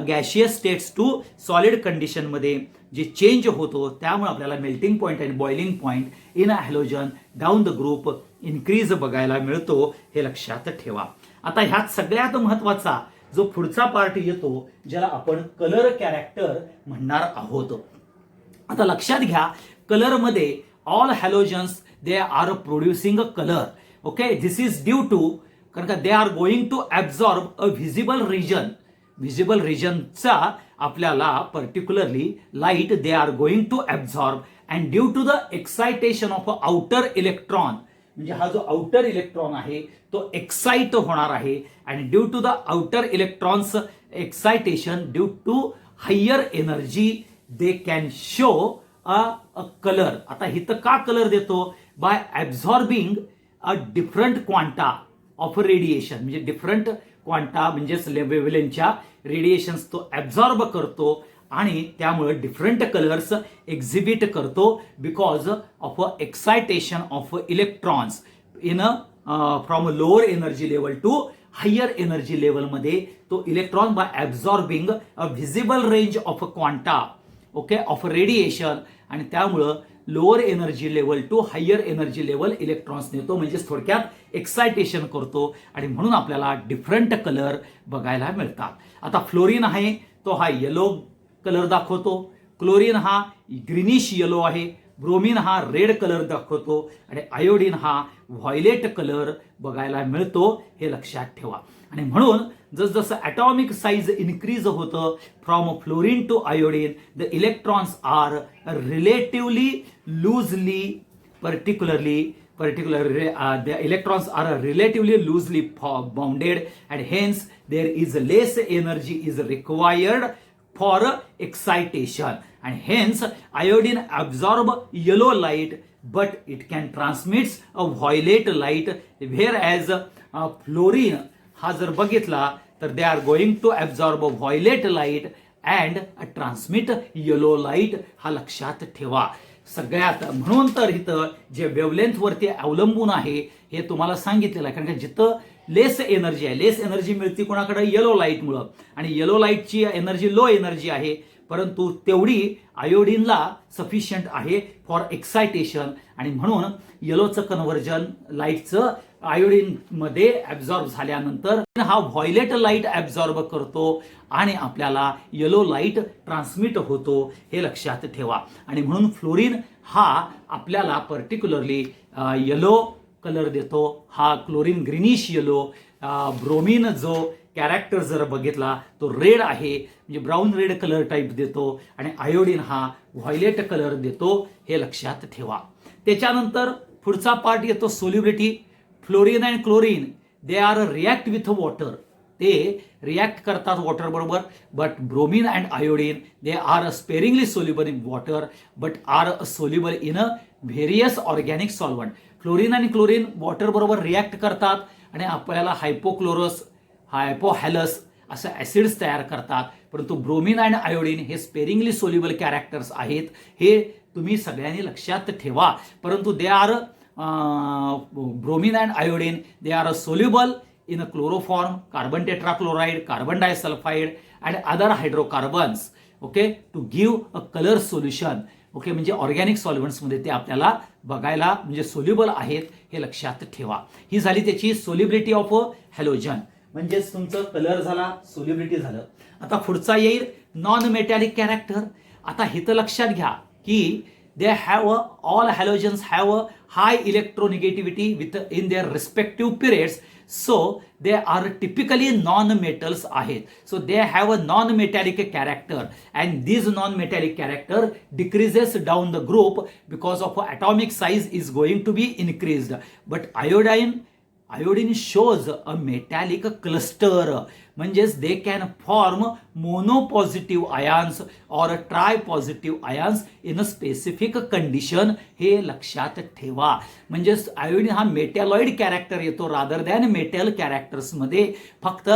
gaseous states to solid कंडिशनमध्ये जे change होतो त्यामुळे आपल्याला melting point and boiling point in a halogen down the group increase बघायला मिळतो हे लक्षात ठेवा. आता ह्यात सगळ्यात महत्वाचा जो पुढचा पार्ट येतो ज्याला आपण कलर कॅरेक्टर म्हणणार आहोत. आता लक्षात घ्या, कलरमध्ये all halogens they are producing a colour. Okay, this is due to कारण का they are going to absorb a visible region. Visible रिजनचा आपल्याला particularly light they are going to absorb and due to the excitation of outer electron, म्हणजे हा जो outer electron आहे तो excite होणार आहे आणि due to the outer electrons excitation due to higher energy they can show a colour. आता इथं का कलर देतो? By absorbing a different quanta of radiation, म्हणजे डिफरंट क्वांटा म्हणजेच वेव्हलेंथच्या रेडिएशन्स तो ॲब्झॉर्ब करतो आणि त्यामुळे डिफरंट कलर्स एक्झिबिट करतो because of excitation of electrons in from lower energy level to higher energy लेवलमध्ये तो electron by absorbing a visible range of quanta okay of radiation आणि त्यामुळं lower energy level to higher energy level electrons नेतो, म्हणजे थोडक्यात excitation करतो आणि म्हणून आपल्याला डिफरंट कलर बघायला मिळतात. आता फ्लोरीन आहे तो हा येलो कलर दाखवतो, क्लोरीन हा ग्रीनिश येलो आहे, ब्रोमीन हा रेड कलर दाखवतो आणि आयोडीन हा व्हायलेट कलर बघायला मिळतो हे लक्षात ठेवा. आणि म्हणून जसजसं ॲटॉमिक साईज इन्क्रीज होतं from fluorine to iodine the electrons are relatively loosely particularly the electrons are relatively loosely bounded and hence there is less energy is required for excitation and hence iodine absorb yellow light but it can transmit a violet light whereas fluorine हा जर बघितला तर they are going to absorb a violet light and transmit yellow light. हा लक्षात ठेवा. सगळ्यात म्हणून तर इथं जे वेव्हलेंथ वरती अवलंबून आहे हे तुम्हाला सांगितलेलं आहे, कारण की जिथं लेस एनर्जी आहे, लेस एनर्जी मिळते कोणाकडे येलो लाईटमुळं आणि येलो लाईटची एनर्जी लो एनर्जी आहे, परंतु तेवढी आयोडीनला सफिशियंट आहे फॉर एक्सायटेशन आणि म्हणून येलोचं कन्व्हर्जन लाईटचं आयोडीन मध्ये ॲब्झॉर्ब झाल्यानंतर हा व्हायलेट लाईट ॲब्झॉर्ब करतो आणि आपल्याला येलो लाईट ट्रान्समिट होतो हे लक्षात ठेवा. आणि म्हणून फ्लोरीन हा आपल्याला पर्टिक्युलरली येलो कलर देतो. हा क्लोरीन ग्रीनिश येलो, ब्रोमीन जो कॅरेक्टर जर बघितला तो रेड आहे म्हणजे ब्राऊन रेड कलर टाईप देतो आणि आयोडीन हा व्हायलेट कलर देतो हे लक्षात ठेवा. त्याच्यानंतर पुढचा पार्ट येतो solubility. Fluorine and chlorine they are react with water, ते रिॲक्ट करतात वॉटर बरोबर, but bromine and iodine they are sparingly soluble in water but are soluble in a various organic solvent. Fluorine आणि chlorine water बरोबर react करतात आणि आपल्याला हायपोक्लोरस हायपोहॅलस असं acids तयार करतात, परंतु ब्रोमीन अँड आयोडीन हे स्पेरिंगली सोल्युबल कॅरेक्टर्स आहेत हे तुम्ही सगळ्यांनी लक्षात ठेवा. परंतु they are bromine and iodine they are soluble in a chloroform, carbon tetrachloride, carbon disulfide and other hydrocarbons okay to give a color solution. Okay म्हणजे organic सॉल्व्हंट्स मध्ये ते आपल्याला बघायला म्हणजे सोल्युबल आहेत हे लक्षात ठेवा. ही झाली त्याची सोल्युबिलिटी ऑफ हॅलोजन, म्हणजेच तुमचं कलर झाला, सोल्युबिलिटी झालं. आता पुढचा येईल नॉन मेटॅलिक कॅरेक्टर. आता हिथं लक्षात घ्या की they have all halogens have a high electronegativity with in their respective periods. So they are typically non-metals आहेत. So they have a non-metallic character, and this non-metallic character decreases down the group because of atomic size is going to be increased. But iodine shows a metallic cluster, म्हणजेच they can form monopositive ions or tripositive ions in a specific condition. हे लक्षात ठेवा. म्हणजेच iodine हा metalloid character येतो rather than metal characters मध्ये. फक्त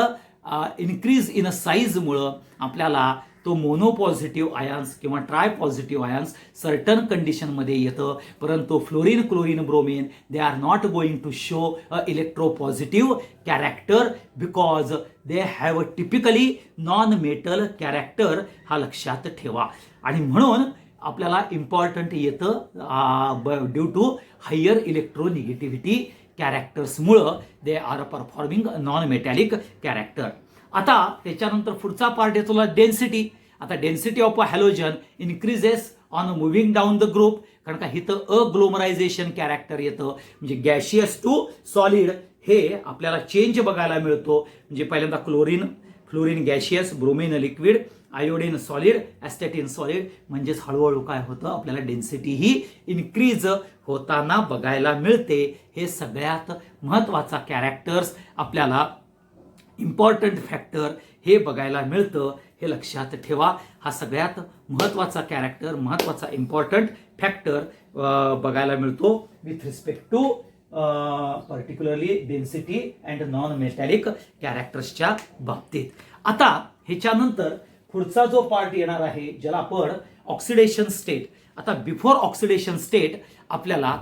increase in size मुळे आपल्याला तो मोनोपॉझिटिव्ह आयन्स किंवा ट्राय पॉझिटिव्ह आयन्स सर्टन कंडिशनमध्ये येतं. परंतु fluorine, chlorine, bromine they are not going to show a electropositive character because they have a typically non metal character. हा लक्षात ठेवा. आणि म्हणून आपल्याला इम्पॉर्टंट येतं ड्यू टू हायर इलेक्ट्रोनिगेटिव्हिटी कॅरेक्टर्समुळं they are performing non metallic character. आता त्याच्यानंतर पुढचा पार्ट येतो डेन्सिटी. आता density of a halogen increases on moving down the group, कारण का इथं अग्लोमरायझेशन कॅरेक्टर येतं. म्हणजे गॅशियस टू सॉलिड हे आपल्याला चेंज बघायला मिळतो. म्हणजे पहिल्यांदा fluorine gaseous, bromine liquid, iodine solid, astatine solid. म्हणजेच हळूहळू काय होतं आपल्याला डेन्सिटी ही इन्क्रीज होताना बघायला मिळते. हे सगळ्यात महत्त्वाचा कॅरेक्टर्स आपल्याला इम्पॉर्टंट फॅक्टर हे बघायला मिळतं. हे लक्षात ठेवा. हा सगळ्यात महत्त्वाचा कॅरेक्टर, महत्त्वाचा इम्पॉर्टंट फॅक्टर बघायला मिळतो with respect to particularly density and non metallic कॅरेक्टर्सच्या बाबतीत. आता ह्याच्यानंतर पुढचा जो पार्ट येणार आहे ज्याला आपण ऑक्सिडेशन स्टेट. आता बिफोर ऑक्सिडेशन स्टेट आपल्याला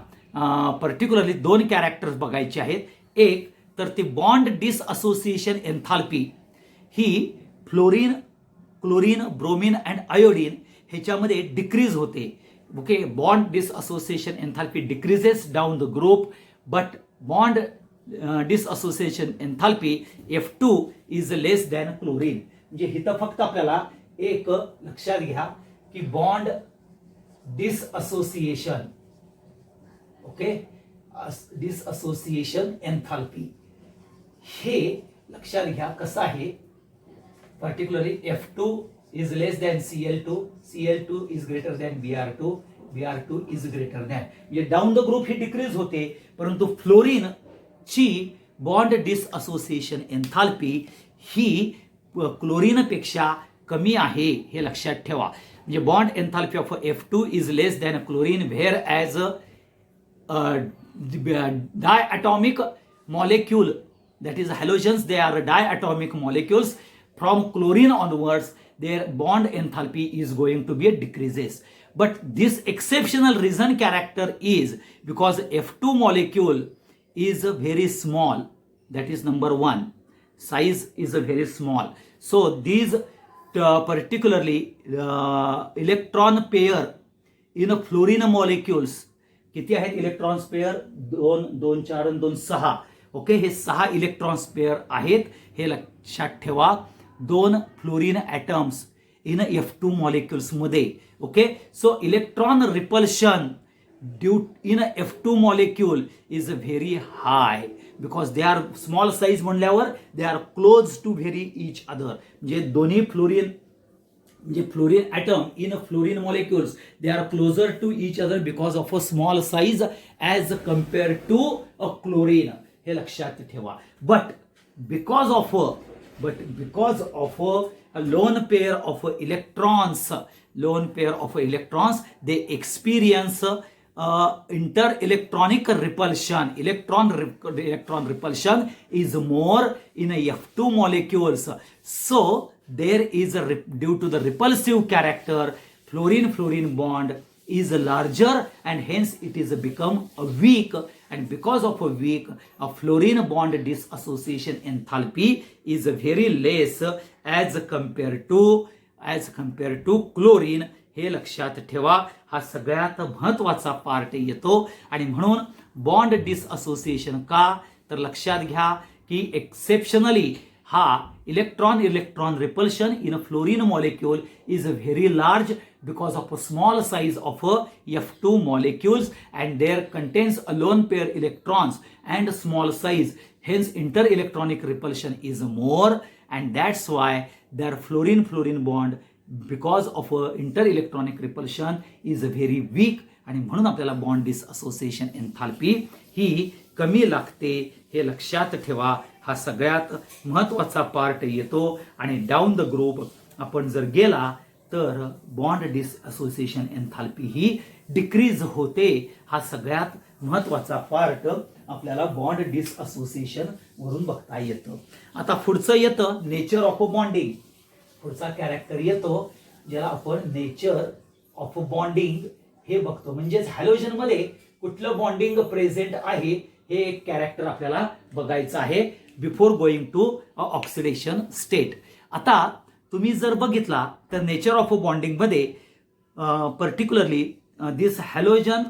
पर्टिक्युलरली दोन कॅरेक्टर्स बघायचे आहेत. एक तर ती बॉन्ड डिसअसोसिएशन एन्थाल्पी ही fluorine, chlorine, bromine and iodine ह्याच्यामध्ये डिक्रीज होते. Okay, bond dissociation enthalpy decreases down the group, but bond dissociation enthalpy F2 is less than chlorine. म्हणजे इथं फक्त आपल्याला एक लक्षात घ्या की bond dissociation, okay, dissociation enthalpy हे लक्षात घ्या कसं आहे. Particularly F2 is less than Cl2, Cl2 is greater than Br2, Br2 is greater than. म्हणजे डाऊन द ग्रुप ही डिक्रीज होते, परंतु फ्लोरीन ची बॉन्ड डिसअसोसिएशन एन्थाल्पी ही क्लोरीन पेक्षा कमी आहे. हे लक्षात ठेवा. म्हणजे bond enthalpy of F2 is less than chlorine whereas diatomic molecule, that is halogens, they are diatomic molecules. From chlorine onwards their bond enthalpy is going to be decreases. But this exceptional reason character is because F2 molecule is very small. That is number one, size is very small. So these particularly electron pair in fluorine molecules किती आहेत electrons pair? 2, 2, 4 आणि 2, 6. Okay, हे 6 electrons pair आहेत. हे लक्षात ठेवा. 2 fluorine atoms in F2 molecules मध्ये. Okay, so electron repulsion due in F2 molecule is very high because they are small size म्हणल्यावर they are close to very each other. म्हणजे दोन्ही fluorine atom in fluorine molecules they are closer to each other because of a small size as compared to a chlorine. हे लक्षात ठेवा. But because of a lone pair of electrons they experience inter-electronic repulsion. Electron repulsion is more in a F2 molecules. So there is due to the repulsive character fluorine bond is larger and hence it is become a weak, and because of a weak a fluorine bond disassociation enthalpy is very less as compared to chlorine. हे लक्षात ठेवा. हा सगळ्यात महत्त्वाचा part येतो. आणि म्हणून bond डिसअसोसिएशन का तर लक्षात घ्या की एक्सेप्शनली हा electron repulsion in a fluorine molecule is very large because of a small size of F2 molecules, and there contains a lone pair electrons and small size. hence inter-electronic repulsion is more, and that's why their fluorine-fluorine bond because of inter-electronic repulsion is very weak, आणि म्हणून आपल्याला bond dissociation enthalpy ही कमी लागते. हे लक्षात ठेवा, हा सगळ्यात महत्त्वाचा पार्ट येतो. आणि डाऊन द ग्रुप आपण जर गेला तर बॉन्ड डिसअसोसिएशन एन्थाल्पी ही डिक्रीज होते. हा सगळ्यात महत्त्वाचा पार्ट आपल्याला बॉन्ड डिसअसोसिएशन वरून बघता येतं. आता पुढचं येतं नेचर ऑफ बॉन्डिंग. पुढचा कॅरेक्टर येतो ज्याला आपण नेचर ऑफ बॉन्डिंग हे बघतो. म्हणजेच हॅलोजन मध्ये कुठलं बॉन्डिंग प्रेझेंट आहे हे एक कॅरेक्टर आपल्याला बघायचं आहे before going to oxidation state. आता तुम्ही जर बघितला तर नेचर ऑफ बॉन्डिंग मध्ये particularly this halogen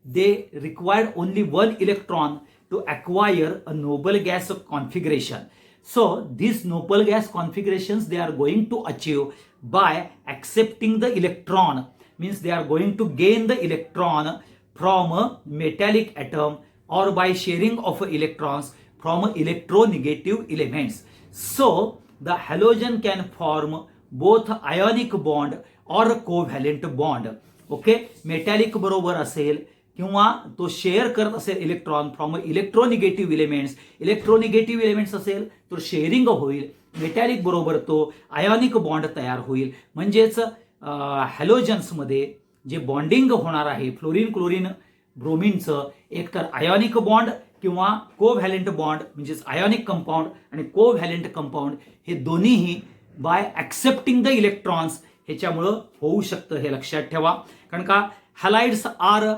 they required only one electron to acquire a noble gas configuration. So these noble gas configurations they are going to achieve by accepting the electron, means they are going to gain the electron from a metallic atom or by sharing of electrons from electronegative elements. So the halogen can form both ionic bond or covalent bond. Okay, metallic बरोबर असेल किंवा तो share करत असेल electron from इलेक्ट्रोनिगेटिव्ह elements. इलेक्ट्रोनिगेटिव्ह elements असेल तर sharing होईल. Metallic बरोबर तो आयोनिक बॉन्ड तयार होईल. म्हणजेच हॅलोजन्समध्ये जे बॉन्डिंग होणार आहे फ्लोरीन क्लोरीन ब्रोमिनचं एक तर आयोनिक बॉन्ड किंवा कोव्हॅलेंट बॉन्ड म्हणजेच आयोनिक कंपाऊंड आणि कोव्हॅलेंट कंपाऊंड हे दोन्हीही बाय ॲक्सेप्टिंग द इलेक्ट्रॉन्स ह्याच्यामुळं होऊ शकतं. हे लक्षात ठेवा. कारण का हॅलाइड्स R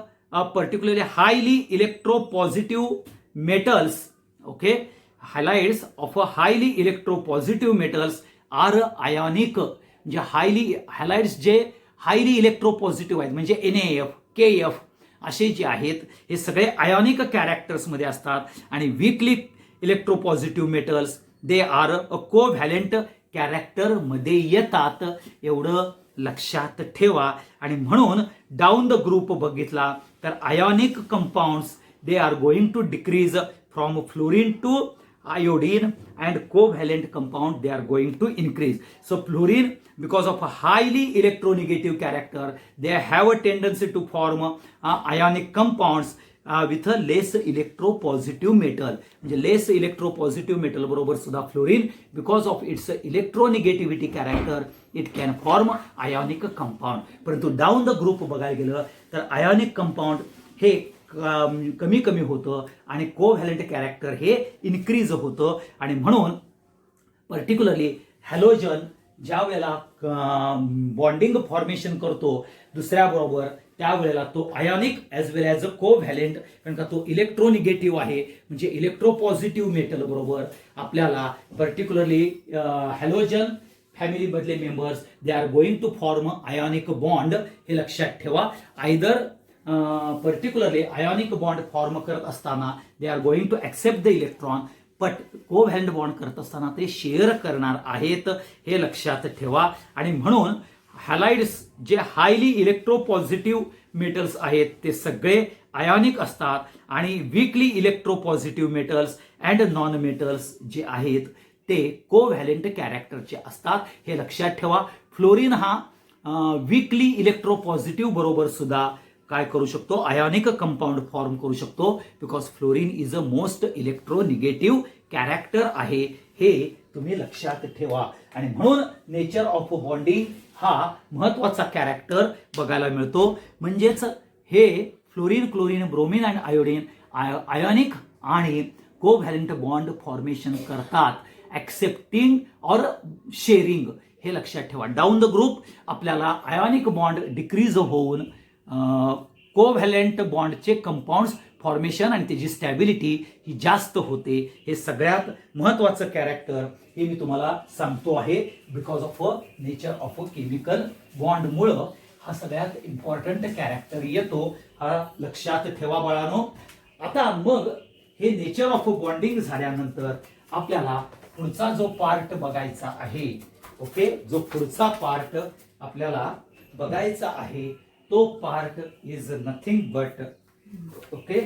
particularly highly electropositive metals. Okay, halides of a highly electropositive metals are ionic. म्हणजे halides जे हायली इलेक्ट्रोपॉझिटिव्ह आहेत म्हणजे NaF, KF असे जे आहेत हे सगळे आयोनिक कॅरेक्टर्स मध्ये असतात. आणि weakly electropositive metals they are a covalent character मध्ये येतात. एवढं लक्षात ठेवा. आणि म्हणून डाऊन द ग्रुप बघितला तर ionic compounds they are going to decrease from fluorine to iodine and covalent compound they are going to increase. So fluorine because of a highly electronegative character they have a tendency to form ionic compounds with a less electropositive metal. म्हणजे less electropositive metal बरोबर सुद्धा fluorine because of its electronegativity character it can form ionic compound. परंतु down the group बघायला गेलं तर ionic compound हे कमी कमी होतं आणि कोव्हॅलेंट कॅरेक्टर हे इन्क्रीज होतं. आणि म्हणून पर्टिक्युलरली हॅलोजन ज्या वेळेला बॉन्डिंग फॉर्मेशन करतो दुसऱ्याबरोबर त्यावेळेला तो ionic as well as a covalent, कारण का तो इलेक्ट्रोनिगेटिव्ह आहे म्हणजे इलेक्ट्रोपॉझिटिव्ह मेटल बरोबर आपल्याला पर्टिक्युलरली हॅलोजन फॅमिली मधले members they are going to form ionic bond. हे लक्षात ठेवा. Either particularly ionic bond form करत असताना they are going to accept the electron, but covalent bond करत असताना ते शेअर करणार आहेत. हे लक्षात ठेवा. आणि म्हणून हॅलाइड्स जे हायली इलेक्ट्रोपॉझिटिव्ह मेटल्स आहेत ते सगळे आयोनिक असतात आणि weakly electropositive metals and non metals जे आहेत ते कोव्हॅलेंट कॅरेक्टरचे असतात. हे लक्षात ठेवा. फ्लोरीन हा वीकली इलेक्ट्रोपॉझिटिव्ह बरोबर सुद्धा काय करू शकतो आयोनिक कंपाऊंड फॉर्म करू शकतो because fluorine is a most electronegative character आहे. हे तुम्ही लक्षात ठेवा. आणि म्हणून नेचर ऑफ बॉन्डिंग हा महत्वाचा कॅरेक्टर बघायला मिळतो. म्हणजेच हे फ्लोरीन क्लोरीन ब्रोमिन आणि आयोडीन आयोनिक आणि कोव्हॅलेंट बॉन्ड फॉर्मेशन करतात ॲक्सेप्टिंग और शेअरिंग. हे लक्षात ठेवा. डाऊन द ग्रुप आपल्याला आयोनिक बॉन्ड डिक्रीज होऊन कोव्हॅलेंट बॉन्डचे कंपाऊंड्स फॉर्मेशन आणि त्याची स्टॅबिलिटी ही जास्त होते. हे सगळ्यात महत्वाचं कॅरेक्टर हे मी तुम्हाला सांगतो आहे because of nature of chemical बॉन्डमुळं हा सगळ्यात इम्पॉर्टंट कॅरेक्टर येतो. हा लक्षात ठेवा बाळांनो. आता मग हे नेचर ऑफ बॉन्डिंग झाल्यानंतर आपल्याला पुढचा जो पार्ट बघायचा आहे. ओके, जो पुढचा पार्ट आपल्याला बघायचा आहे तो part is nothing but okay,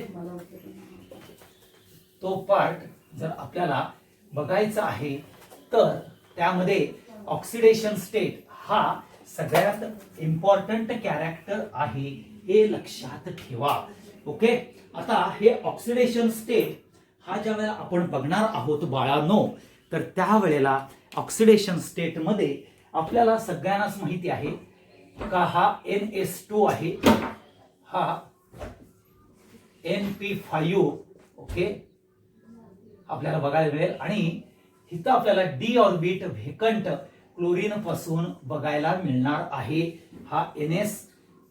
तो पार्ट जर आपल्याला बघायचं आहे तर त्यामध्ये ऑक्सिडेशन स्टेट हा सगळ्यात इम्पॉर्टंट कॅरेक्टर आहे, हे लक्षात ठेवा. ओके, आता हे ऑक्सिडेशन स्टेट हा ज्या वेळेला आपण बघणार आहोत बाळांनो, तर त्यावेळेला ऑक्सिडेशन स्टेट मध्ये आपल्याला सगळ्यांनाच माहिती आहे का हा NS2 आहे, हा NP5 ओके आपल्याला बघायला मिळेल, आणि इथं आपल्याला डी ऑर्बिट व्हेकंट क्लोरीन पासून बघायला मिळणार आहे. हा NS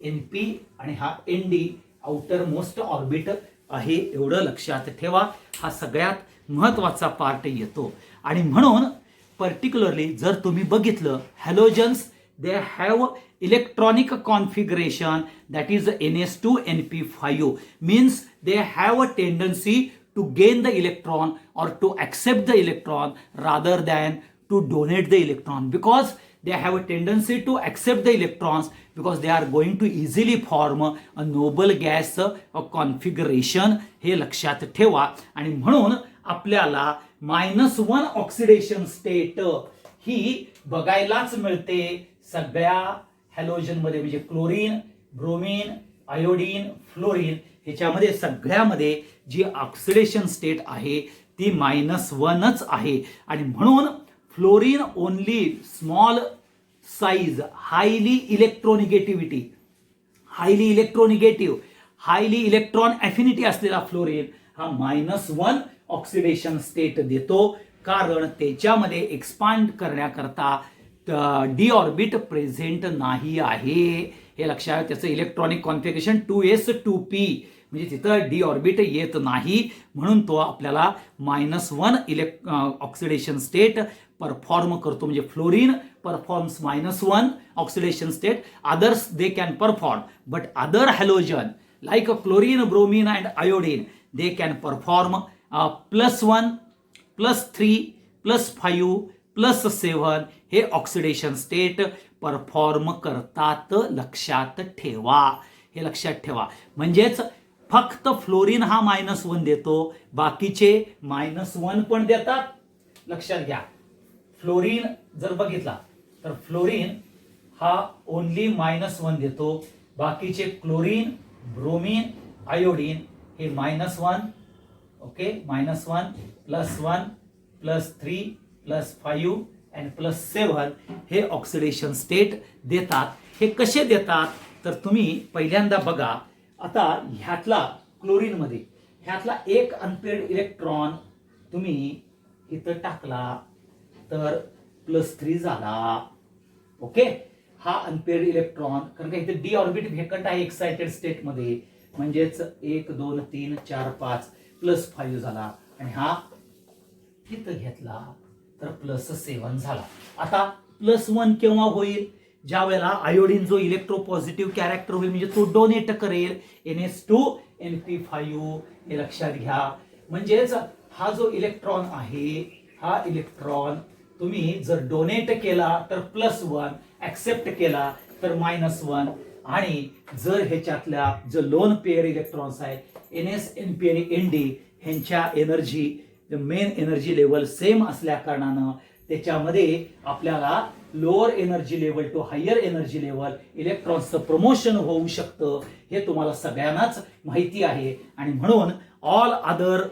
NP आणि हा ND आउटर मोस्ट ऑर्बिट आहे, एवढं लक्षात ठेवा. हा सगळ्यात महत्वाचा पार्ट येतो. आणि म्हणून पर्टिक्युलरली जर तुम्ही बघितलं halogens they have electronic configuration that is NS2 NP5 means they have a tendency to gain the electron or to accept the electron rather than to donate the electron, because they have a tendency to accept the electrons because they are going to easily form a noble gas configuration. हे लक्षात ठेवा. आणि म्हणून आपल्याला -1 oxidation state ही बघायलाच मिळते सगळ्या halogen मध्ये, म्हणजे क्लोरीन, ब्रोमीन, आयोडीन, फ्लोरीन ह्याच्यामध्ये सगळ्यामध्ये जी ऑक्सिडेशन स्टेट आहे ती -1च आहे. आणि म्हणून fluorine only small size, highly electronegativity, highly electron affinity असलेला फ्लोरीन हा -1 ऑक्सिडेशन स्टेट देतो, कारण त्याच्यामध्ये एक्सपांड करण्याकरता डी ऑर्बिट प्रेझेंट नाही आहे. हे लक्षात, त्याचं इलेक्ट्रॉनिक कॉन्फिगरेशन 2s2p म्हणजे तिथं डी ऑर्बिट येत नाही, म्हणून तो आपल्याला -1 ऑक्सिडेशन स्टेट परफॉर्म करतो. म्हणजे fluorine performs -1 oxidation state, others they can perform, but other halogen like chlorine, bromine and iodine they can perform +1, +3, +5, +7 हे ऑक्सिडेशन स्टेट परफॉर्म करतात. लक्षात ठेवा, हे लक्षात ठेवा. म्हणजेच फक्त फ्लोरीन हा -1 देतो, बाकीचे -1 पण देतात. लक्षात घ्या, फ्लोरीन जर बघितला तर फ्लोरीन हा ओनली -1 देतो, बाकीचे क्लोरीन, ब्रोमीन, आयोडीन हे -1 ओके, -1, +1, +3, +5 आणि +7 हे ऑक्सिडेशन स्टेट देतात. हे कसे देतात तर तुम्ही पहिल्यांदा बघा. आता ह्यातला क्लोरीन मध्ये ह्यातला एक अनपेड इलेक्ट्रॉन तुम्ही इथं टाकला तर +3 झाला. ओके, हा अनपेड इलेक्ट्रॉन, कारण का इथे डी ऑर्बिट व्हेकंट आहे एक्साइटेड स्टेट मध्ये, म्हणजेच 1 2 3 4 5 +5 झाला, आणि हा इथं घेतला तर +7 झाला. आता +1 केव्हा होईल? ज्या वेळेला आयोडीन जो इलेक्ट्रोपॉझिटिव्ह कॅरेक्टर होईल, म्हणजे तो डोनेट करेल NS2 NP5. हे लक्षात घ्या. म्हणजेच हा जो इलेक्ट्रॉन आहे, हा इलेक्ट्रॉन तुम्ही जर डोनेट केला तर +1, ऍक्सेप्ट केला तर -1, आणि जर ह्याच्यातल्या जो लोन पेअर इलेक्ट्रॉन्स आहे NS NP आणि ND ह्यांच्या energy, main energy level same असल्या कारणानं त्याच्यामध्ये आपल्याला lower energy level to higher energy level इलेक्ट्रॉन्सचं प्रमोशन होऊ शकतं. हे तुम्हाला सगळ्यांनाच माहिती आहे. आणि म्हणून all other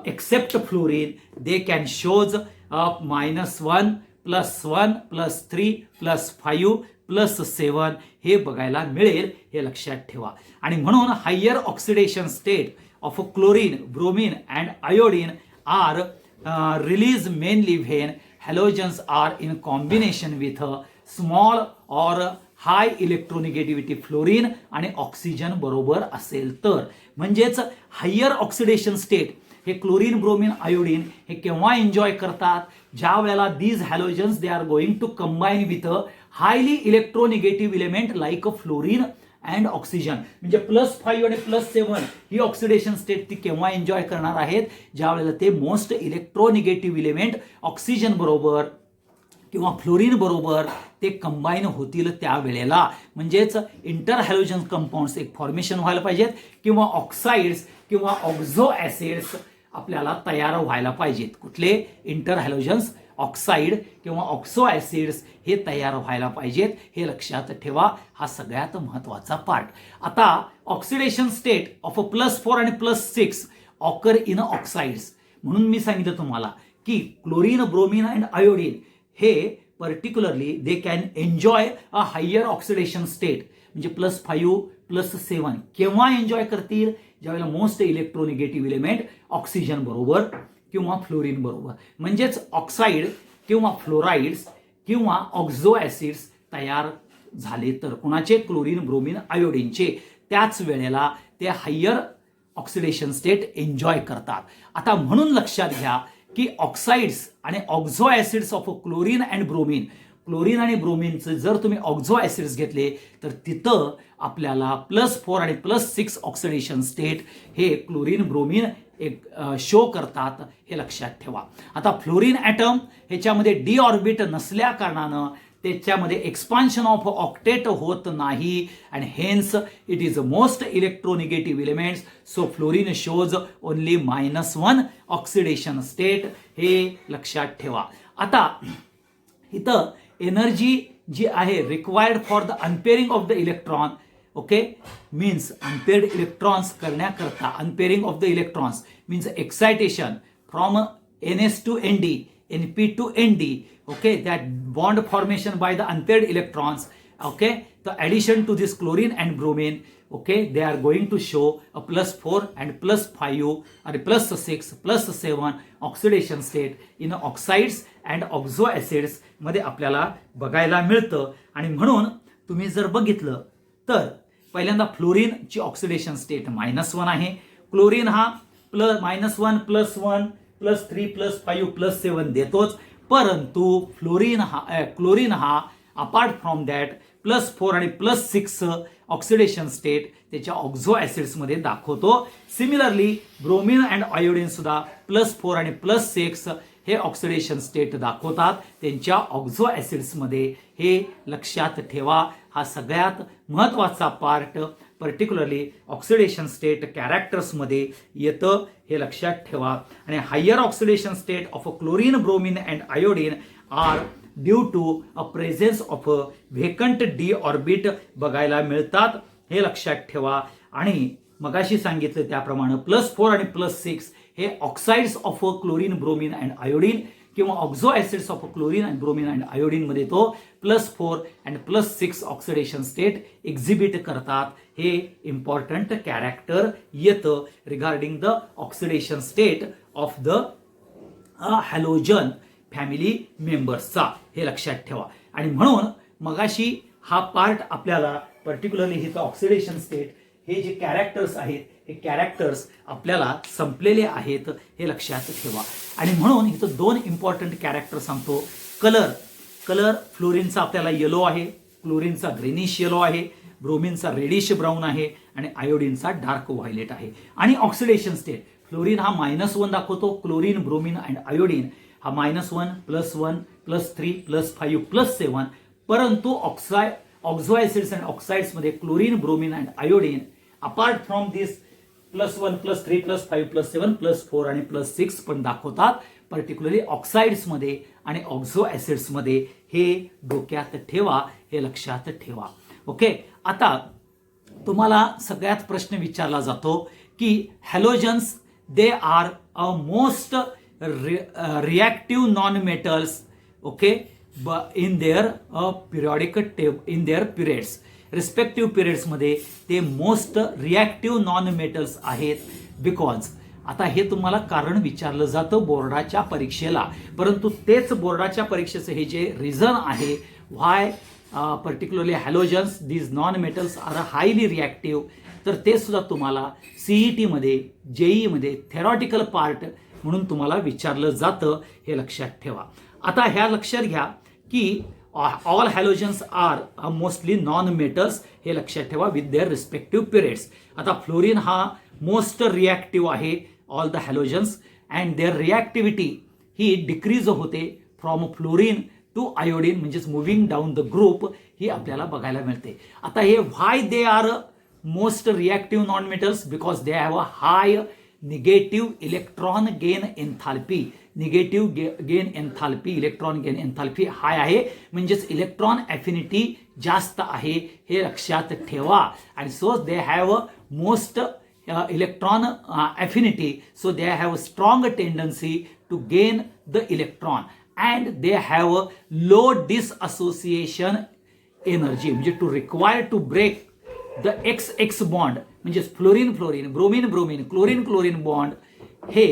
except fluorine they can shows -1, +1, +3, +5, +7 हे बघायला मिळेल. हे लक्षात ठेवा. आणि म्हणून higher oxidation state of chlorine, bromine and iodine are released mainly when halogens are in combination with a small or high electronegativity fluorine आणि ऑक्सिजन बरोबर असेल तर. म्हणजेच हायर ऑक्सिडेशन स्टेट हे क्लोरीन, ब्रोमीन, आयोडीन हे केव्हा एन्जॉय करतात? ज्या वेळेला these halogens they are going to combine with a highly electronegative element like fluorine and oxygen. म्हणजे +5 आणि +7 ही ऑक्सिडेशन स्टेट ती केव्हा एन्जॉय करणार आहेत? ज्या वेळेला ते मोस्ट इलेक्ट्रोनिगेटिव्ह इलेमेंट ऑक्सिजन बरोबर किंवा फ्लोरीन बरोबर ते कंबाईन होतील त्यावेळेला. म्हणजेच इंटर हॅलोजन कंपाऊंड्स एक फॉर्मेशन व्हायला पाहिजेत, किंवा ऑक्साइड्स किंवा ऑक्झो ऍसिड्स आपल्याला तयार व्हायला पाहिजेत. कुठले? इंटर हॅलोजन्स ऑक्साईड किंवा ऑक्सो ॲसिड्स हे तयार व्हायला पाहिजेत. हे लक्षात ठेवा. हा सगळ्यात महत्त्वाचा पार्ट. आता ऑक्सिडेशन स्टेट ऑफ +4 आणि +6 ऑकर इन ऑक्साइड्स. म्हणून मी सांगितलं तुम्हाला की क्लोरीन, ब्रोमीन अँड आयोडीन हे particularly they can enjoy a higher oxidation state. म्हणजे +5 +7 केव्हा एन्जॉय करतील? ज्यावेळेला मोस्ट इलेक्ट्रोनिगेटिव्ह एलिमेंट ऑक्सिजन बरोबर किंवा फ्लोरीन बरोबर. म्हणजेच ऑक्साईड किंवा फ्लोराइड्स किंवा ऑक्झो ॲसिड्स तयार झाले तर कुणाचे? क्लोरीन, ब्रोमीन, आयोडीनचे. त्याच वेळेला ते हायर ऑक्सिडेशन स्टेट एन्जॉय करतात. आता म्हणून लक्षात घ्या की ऑक्साइड्स आणि ऑक्झो acids of chlorine and bromine, chlorine आणि ब्रोमीनचे जर तुम्ही ऑक्झो ॲसिड्स घेतले तर तिथं आपल्याला +4 आणि +6 ऑक्सिडेशन स्टेट हे क्लोरीन, ब्रोमीन एक शो करतात. हे लक्षात ठेवा. आता फ्लोरीन ॲटम ह्याच्यामध्ये डी ऑर्बिट नसल्या कारणानं त्याच्यामध्ये एक्सपान्शन ऑफ ऑक्टेट होत नाही and hence it is most electronegative elements. So fluorine shows only -1 oxidation state. हे लक्षात ठेवा. आता इथं एनर्जी जी आहे required for the unpairing of the electron, okay, means unpaired electrons करण्याकरता, unpairing of the electrons means excitation from NS to ND, NP to ND, okay, that bond formation by the unpaired electrons, okay, the addition to this chlorine and bromine, okay, they are going to show a +4 and +5 or +6 +7 oxidation state in oxides and oxo acids मध्ये आपल्याला बघायला मिळतं. आणि म्हणून तुम्ही जर बघितलं तर पहिल्यांदा फ्लोरीनची ऑक्सिडेशन स्टेट -1 आहे. क्लोरीन हा -1 +1 +3 +5 +7 देतोच, परंतु क्लोरीन हा अपार्ट फ्रॉम दॅट +4 आणि +6 ऑक्सिडेशन स्टेट त्याच्या ऑक्झो ॲसिड्समध्ये दाखवतो. सिमिलरली ब्रोमीन अँड आयोडीन सुद्धा +4 आणि +6 हे ऑक्सिडेशन स्टेट दाखवतात त्यांच्या ऑक्झो ॲसिड्समध्ये. हे लक्षात ठेवा. हा सगळ्यात महत्त्वाचा पार्ट पर्टिक्युलरली ऑक्सिडेशन स्टेट कॅरेक्टर्समध्ये येतं. हे लक्षात ठेवा. आणि higher oxidation state of chlorine, bromine and iodine are due to a presence of vacant d orbit बघायला मिळतात. हे लक्षात ठेवा. आणि मगाशी सांगितलं त्याप्रमाणे +4 आणि +6 हे oxides of chlorine, bromine and iodine किंवा oxo acids of chlorine and bromine and iodine मध्ये तो +4 अँड +6 ऑक्सिडेशन स्टेट एक्झिबिट करतात. हे इम्पॉर्टंट कॅरेक्टर येतं regarding the oxidation state of the halogen family मेंबर्सचा. हे लक्षात ठेवा. आणि म्हणून मगाशी हा पार्ट आपल्याला पर्टिक्युलरली हे ऑक्सिडेशन स्टेट हे जे कॅरेक्टर्स आहेत हे कॅरेक्टर्स आपल्याला संपलेले आहेत. हे लक्षात ठेवा. आणि म्हणून इथं 2 इम्पॉर्टंट कॅरेक्टर सांगतो. कलर फ्लोरीनचा आपल्याला येलो आहे, क्लोरीनचा ग्रेनिश येलो आहे, ब्रोमीनचा रेडिश ब्राऊन आहे आणि आयोडीनचा डार्क व्हायलेट आहे. आणि ऑक्सिडेशन स्टेट फ्लोरीन हा -1 दाखवतो, क्लोरीन, ब्रोमीन अँड आयोडीन हा -1 +1 +3 +5 +7. परंतु ऑक्झो ॲसिड्स अँड ऑक्साइड्समध्ये chlorine, bromine and iodine apart from this +1 +3 +5 +7 +4 आणि +6 पण दाखवतात पर्टिक्युलरली ऑक्साइड्समध्ये आणि ऑक्झो ॲसिड्समध्ये. हे डोक्यात ठेवा. हे लक्षात ठेवा. ओके. आता तुम्हाला सगळ्यात प्रश्न विचारला जातो की halogens they are a most reactive non metals, okay, in their periodic in their periods. Respective पिरियड्समध्ये ते मोस्ट रिॲक्टिव्ह नॉन मेटल्स आहेत. बिकॉज आता हे तुम्हाला कारण विचारलं जातं बोर्डाच्या परीक्षेला, परंतु तेच बोर्डाच्या परीक्षेचं हे जे रिझन आहे why particularly halogens these non metals are highly reactive, तर ते सुद्धा तुम्हाला CET-मध्ये JEE-मध्ये थेरॉटिकल पार्ट म्हणून तुम्हाला विचारलं जातं. हे लक्षात ठेवा. आता ह्या लक्षात घ्या की all halogens are mostly non metals. हे लक्षात ठेवा विथ देअर रिस्पेक्टिव्ह पिरियड्स. आता फ्लोरीन हा मोस्ट रिॲक्टिव्ह आहे all the halogens and their reactivity ही डिक्रीज होते फ्रॉम फ्लोरीन टू आयोडीन, म्हणजेच मुव्हिंग डाऊन द ग्रुप ही आपल्याला बघायला मिळते. आता हे why they are most reactive non metals? Because they have a high negative electron gain enthalpy. Negative gain enthalpy, electron gain enthalpy high आहे, म्हणजेच electron ॲफिनिटी जास्त आहे हे लक्षात ठेवा. आणि so they have most electron affinity, so they have a strong tendency to gain the electron and they have a low dissociation energy, म्हणजे to require to break the XX bond, म्हणजे fluorine fluorine, bromine bromine, chlorine chlorine bond हे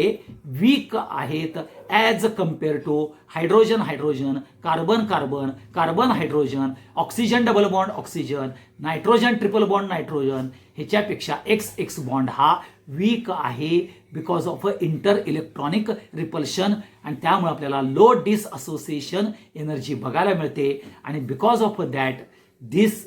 weak आहेत as compare to hydrogen hydrogen, carbon carbon, carbon hydrogen, oxygen double bond oxygen, nitrogen triple bond nitrogen, ह्याच्यापेक्षा XX bond हा weak आहे because of inter electronic repulsion. आणि त्यामुळे आपल्याला low dissociation energy बघायला मिळते. आणि because of that this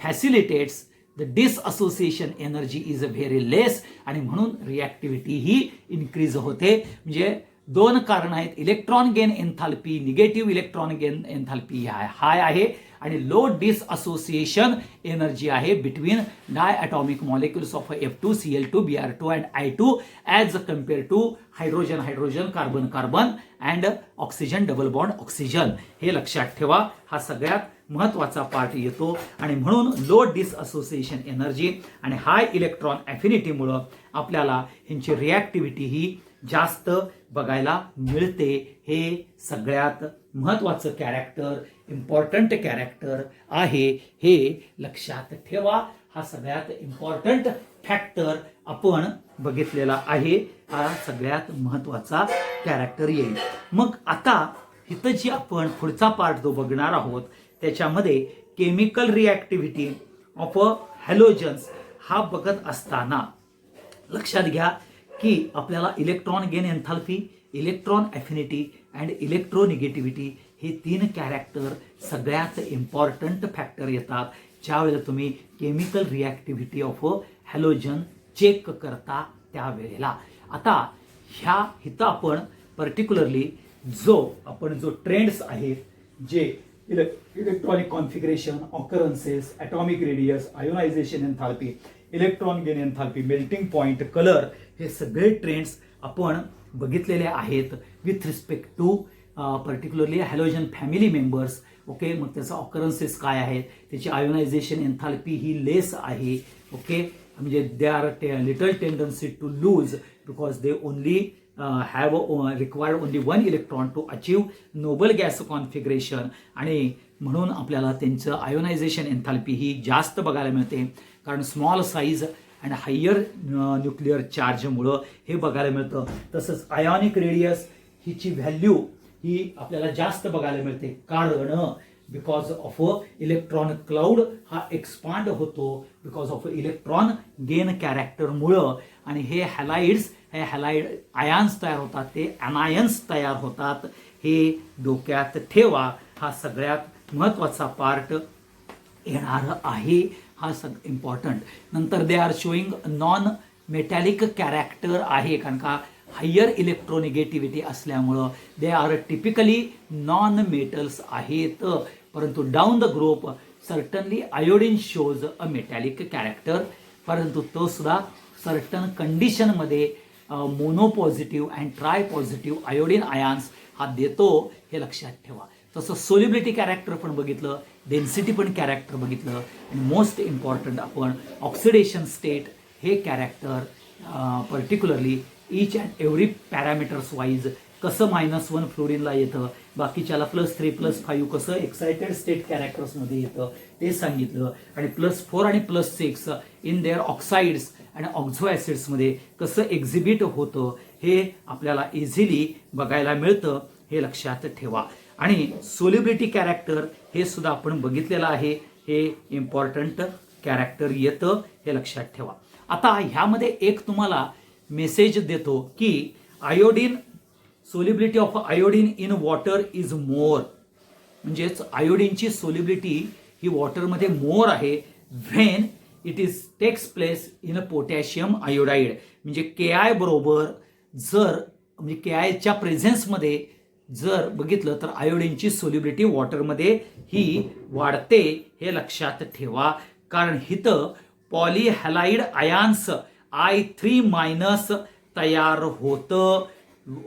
facilitates the dissociation energy is very less आणि म्हणून रिॲक्टिव्हिटी ही इन्क्रीज होते. म्हणजे दोन कारण आहेत, electron gain enthalpy, negative electron gain enthalpy high आहे आणि लो डिसअसोसिएशन एनर्जी आहे between diatomic molecules of F2, Cl2, Br2 and I2 as compare to hydrogen hydrogen, carbon carbon and oxygen double bond oxygen. हे लक्षात ठेवा, हा सगळ्यात महत्त्वाचा part येतो. आणि म्हणून लो डिसअसोसिएशन एनर्जी आणि हाय इलेक्ट्रॉन ॲफिनिटीमुळं आपल्याला ह्यांची रिॲक्टिव्हिटी ही जास्त बघायला मिळते. हे सगळ्यात महत्त्वाचं कॅरेक्टर, इम्पॉर्टंट कॅरेक्टर आहे, हे लक्षात ठेवा. हा सगळ्यात इम्पॉर्टंट फॅक्टर आपण बघितलेला आहे, हा सगळ्यात महत्त्वाचा कॅरेक्टर येईल. मग आता इथं जी आपण पुढचा पार्ट जो बघणार आहोत त्याच्यामध्ये केमिकल रिॲक्टिव्हिटी ऑफ हॅलोजन्स हा बघत असताना लक्षात घ्या की आपल्याला electron gain enthalpy, electron affinity and electronegativity हे तीन कॅरेक्टर सगळ्यात इम्पॉर्टंट फॅक्टर येतात ज्यावेळेला तुम्ही chemical reactivity of halogen check करता त्यावेळेला. आता ह्या इथं आपण पर्टिक्युलरली जो ट्रेंड्स आहेत, जे electronic configuration, occurrences, atomic radius, ionization enthalpy, electron gain enthalpy, melting point, colour, हे सगळे ट्रेंड्स आपण बघितलेले आहेत with respect to particularly halogen family members. Okay, मग त्याचा ऑकरन्सेस काय आहेत, त्याची आयोनायझेशन एन्थाल्पी ही लेस आहे. ओके, म्हणजे they are little tendency to lose because they only have required only one electron to achieve noble gas configuration आणि म्हणून आपल्याला त्यांचं आयोनायझेशन एन्थाल्पी ही जास्त बघायला मिळते कारण small size and higher nuclear चार्जमुळं हे बघायला मिळतं. तसंच आयोनिक रेडियस हिची व्हॅल्यू ही आपल्याला जास्त बघायला मिळते कारण बिकॉज ऑफ इलेक्ट्रॉन क्लाउड हा एक्सपांड होतो बिकॉज ऑफ इलेक्ट्रॉन गेन कॅरेक्टरमुळं. आणि हे हॅलाइड्स, हे हॅलाइड आयन्स तयार होतात, ते अनायन्स तयार होतात, हे डोक्यात ठेवा. हा सगळ्यात महत्त्वाचा पार्ट येणार आहे, हा इम्पॉर्टंट. नंतर they are showing non metallic character आहे कारण का हायर इलेक्ट्रोनिगेटिव्हिटी असल्यामुळं they are typically non metals आहेत. परंतु down the group certainly iodine shows a metallic character, परंतु तो सुद्धा सर्टन कंडिशनमध्ये mono positive and try positive iodine ions हा देतो, हे लक्षात ठेवा. तसं सोल्युबिलिटी कॅरेक्टर पण बघितलं, डेन्सिटी पण कॅरेक्टर बघितलं आणि मोस्ट इम्पॉर्टंट आपण ऑक्सिडेशन स्टेट हे character particularly each and every parameters wise कसं -1 फ्लोरीनला येतं, बाकीच्याला +3+5 कसं एक्सायटेड स्टेट कॅरेक्टर्समध्ये येतं ते सांगितलं. आणि +4 आणि +6 इन देअर ऑक्साइड्स आणि ऑक्झो ॲसिड्समध्ये कसं एक्झिबिट होतं हे आपल्याला इझिली बघायला मिळतं, हे लक्षात ठेवा. आणि सोल्युबिलिटी कॅरेक्टर हे सुद्धा आपण बघितलेलं आहे, हे इम्पॉर्टंट कॅरेक्टर येतं, हे लक्षात ठेवा. आता ह्यामध्ये एक तुम्हाला मेसेज देतो की iodine, solubility of iodine in water is more, म्हणजेच आयोडीनची सोल्युबिलिटी ही वॉटरमध्ये मोर आहे when it is takes place in a potassium iodide. म्हणजे KI बरोबर जर म्हणजे KIच्या प्रेझेन्समध्ये जर बघितलं तर आयोडीनची सोल्युबिलिटी वॉटरमध्ये ही वाढते, हे लक्षात ठेवा. कारण इथं पॉलीहॅलाइड आयन्स I3- तयार होतं.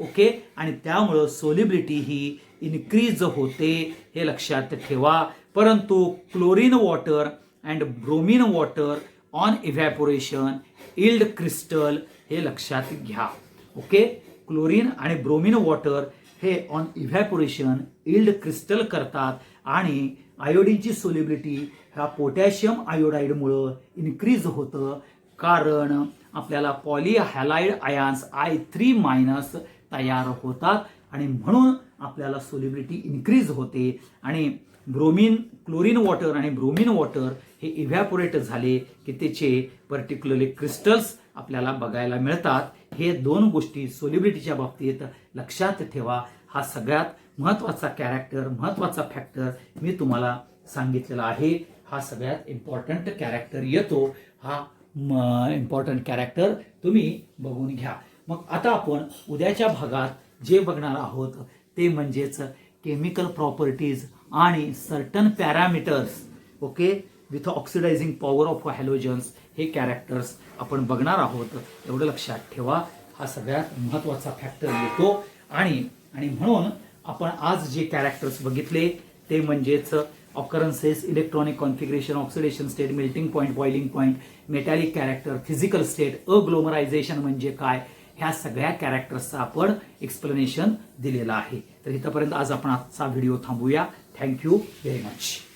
ओके, आणि त्यामुळं सोल्युबिलिटी ही इन्क्रीज होते, हे लक्षात ठेवा. परंतु chlorine water and bromine water on evaporation yield crystal, हे लक्षात घ्या. ओके, क्लोरीन आणि ब्रोमीन वॉटर हे ऑन इव्हॅपोरेशन इल्ड क्रिस्टल करतात आणि आयोडीनची सोल्युबिलिटी ह्या पोटॅशियम आयोडाईडमुळं इन्क्रीज होतं, कारण आपल्याला पॉलीहॅलाइड आयन्स I3- तयार होतात आणि म्हणून आपल्याला सोल्युबिलिटी इन्क्रीज होते. आणि क्लोरीन वॉटर आणि ब्रोमीन वॉटर हे इव्हॅपोरेट झाले की त्याचे पर्टिक्युलरली क्रिस्टल्स आपल्याला बघायला मिळतात. हे दोन गोष्टी सोल्युबिलिटीच्या बाबतीत लक्षात ठेवा. हा सगळ्यात महत्त्वाचा कॅरेक्टर, महत्त्वाचा फॅक्टर मी तुम्हाला सांगितलेला आहे. हा सगळ्यात इम्पॉर्टंट कॅरेक्टर येतो. हा इम्पॉर्टंट कॅरेक्टर तुम्ही बघून घ्या. मग आता आपण उद्याच्या भागात जे बघणार आहोत ते म्हणजेच केमिकल प्रॉपर्टीज आणि certain parameters. Okay, with oxidising power of halogens, हे कॅरेक्टर्स आपण बघणार आहोत. एवढं लक्षात ठेवा. हा सगळ्यात महत्त्वाचा फॅक्टर येतो. आणि म्हणून आपण आज जे कॅरेक्टर्स बघितले ते म्हणजेच occurrences, electronic configuration, oxidation state, melting point, boiling point, metallic character, physical state, agglomeration म्हणजे काय, ह्या सगळ्या कॅरेक्टर्सचं आपण एक्सप्लेनेशन दिलेलं आहे. तर इथंपर्यंत आज आपण आजचा व्हिडिओ थांबूया. Thank you very much.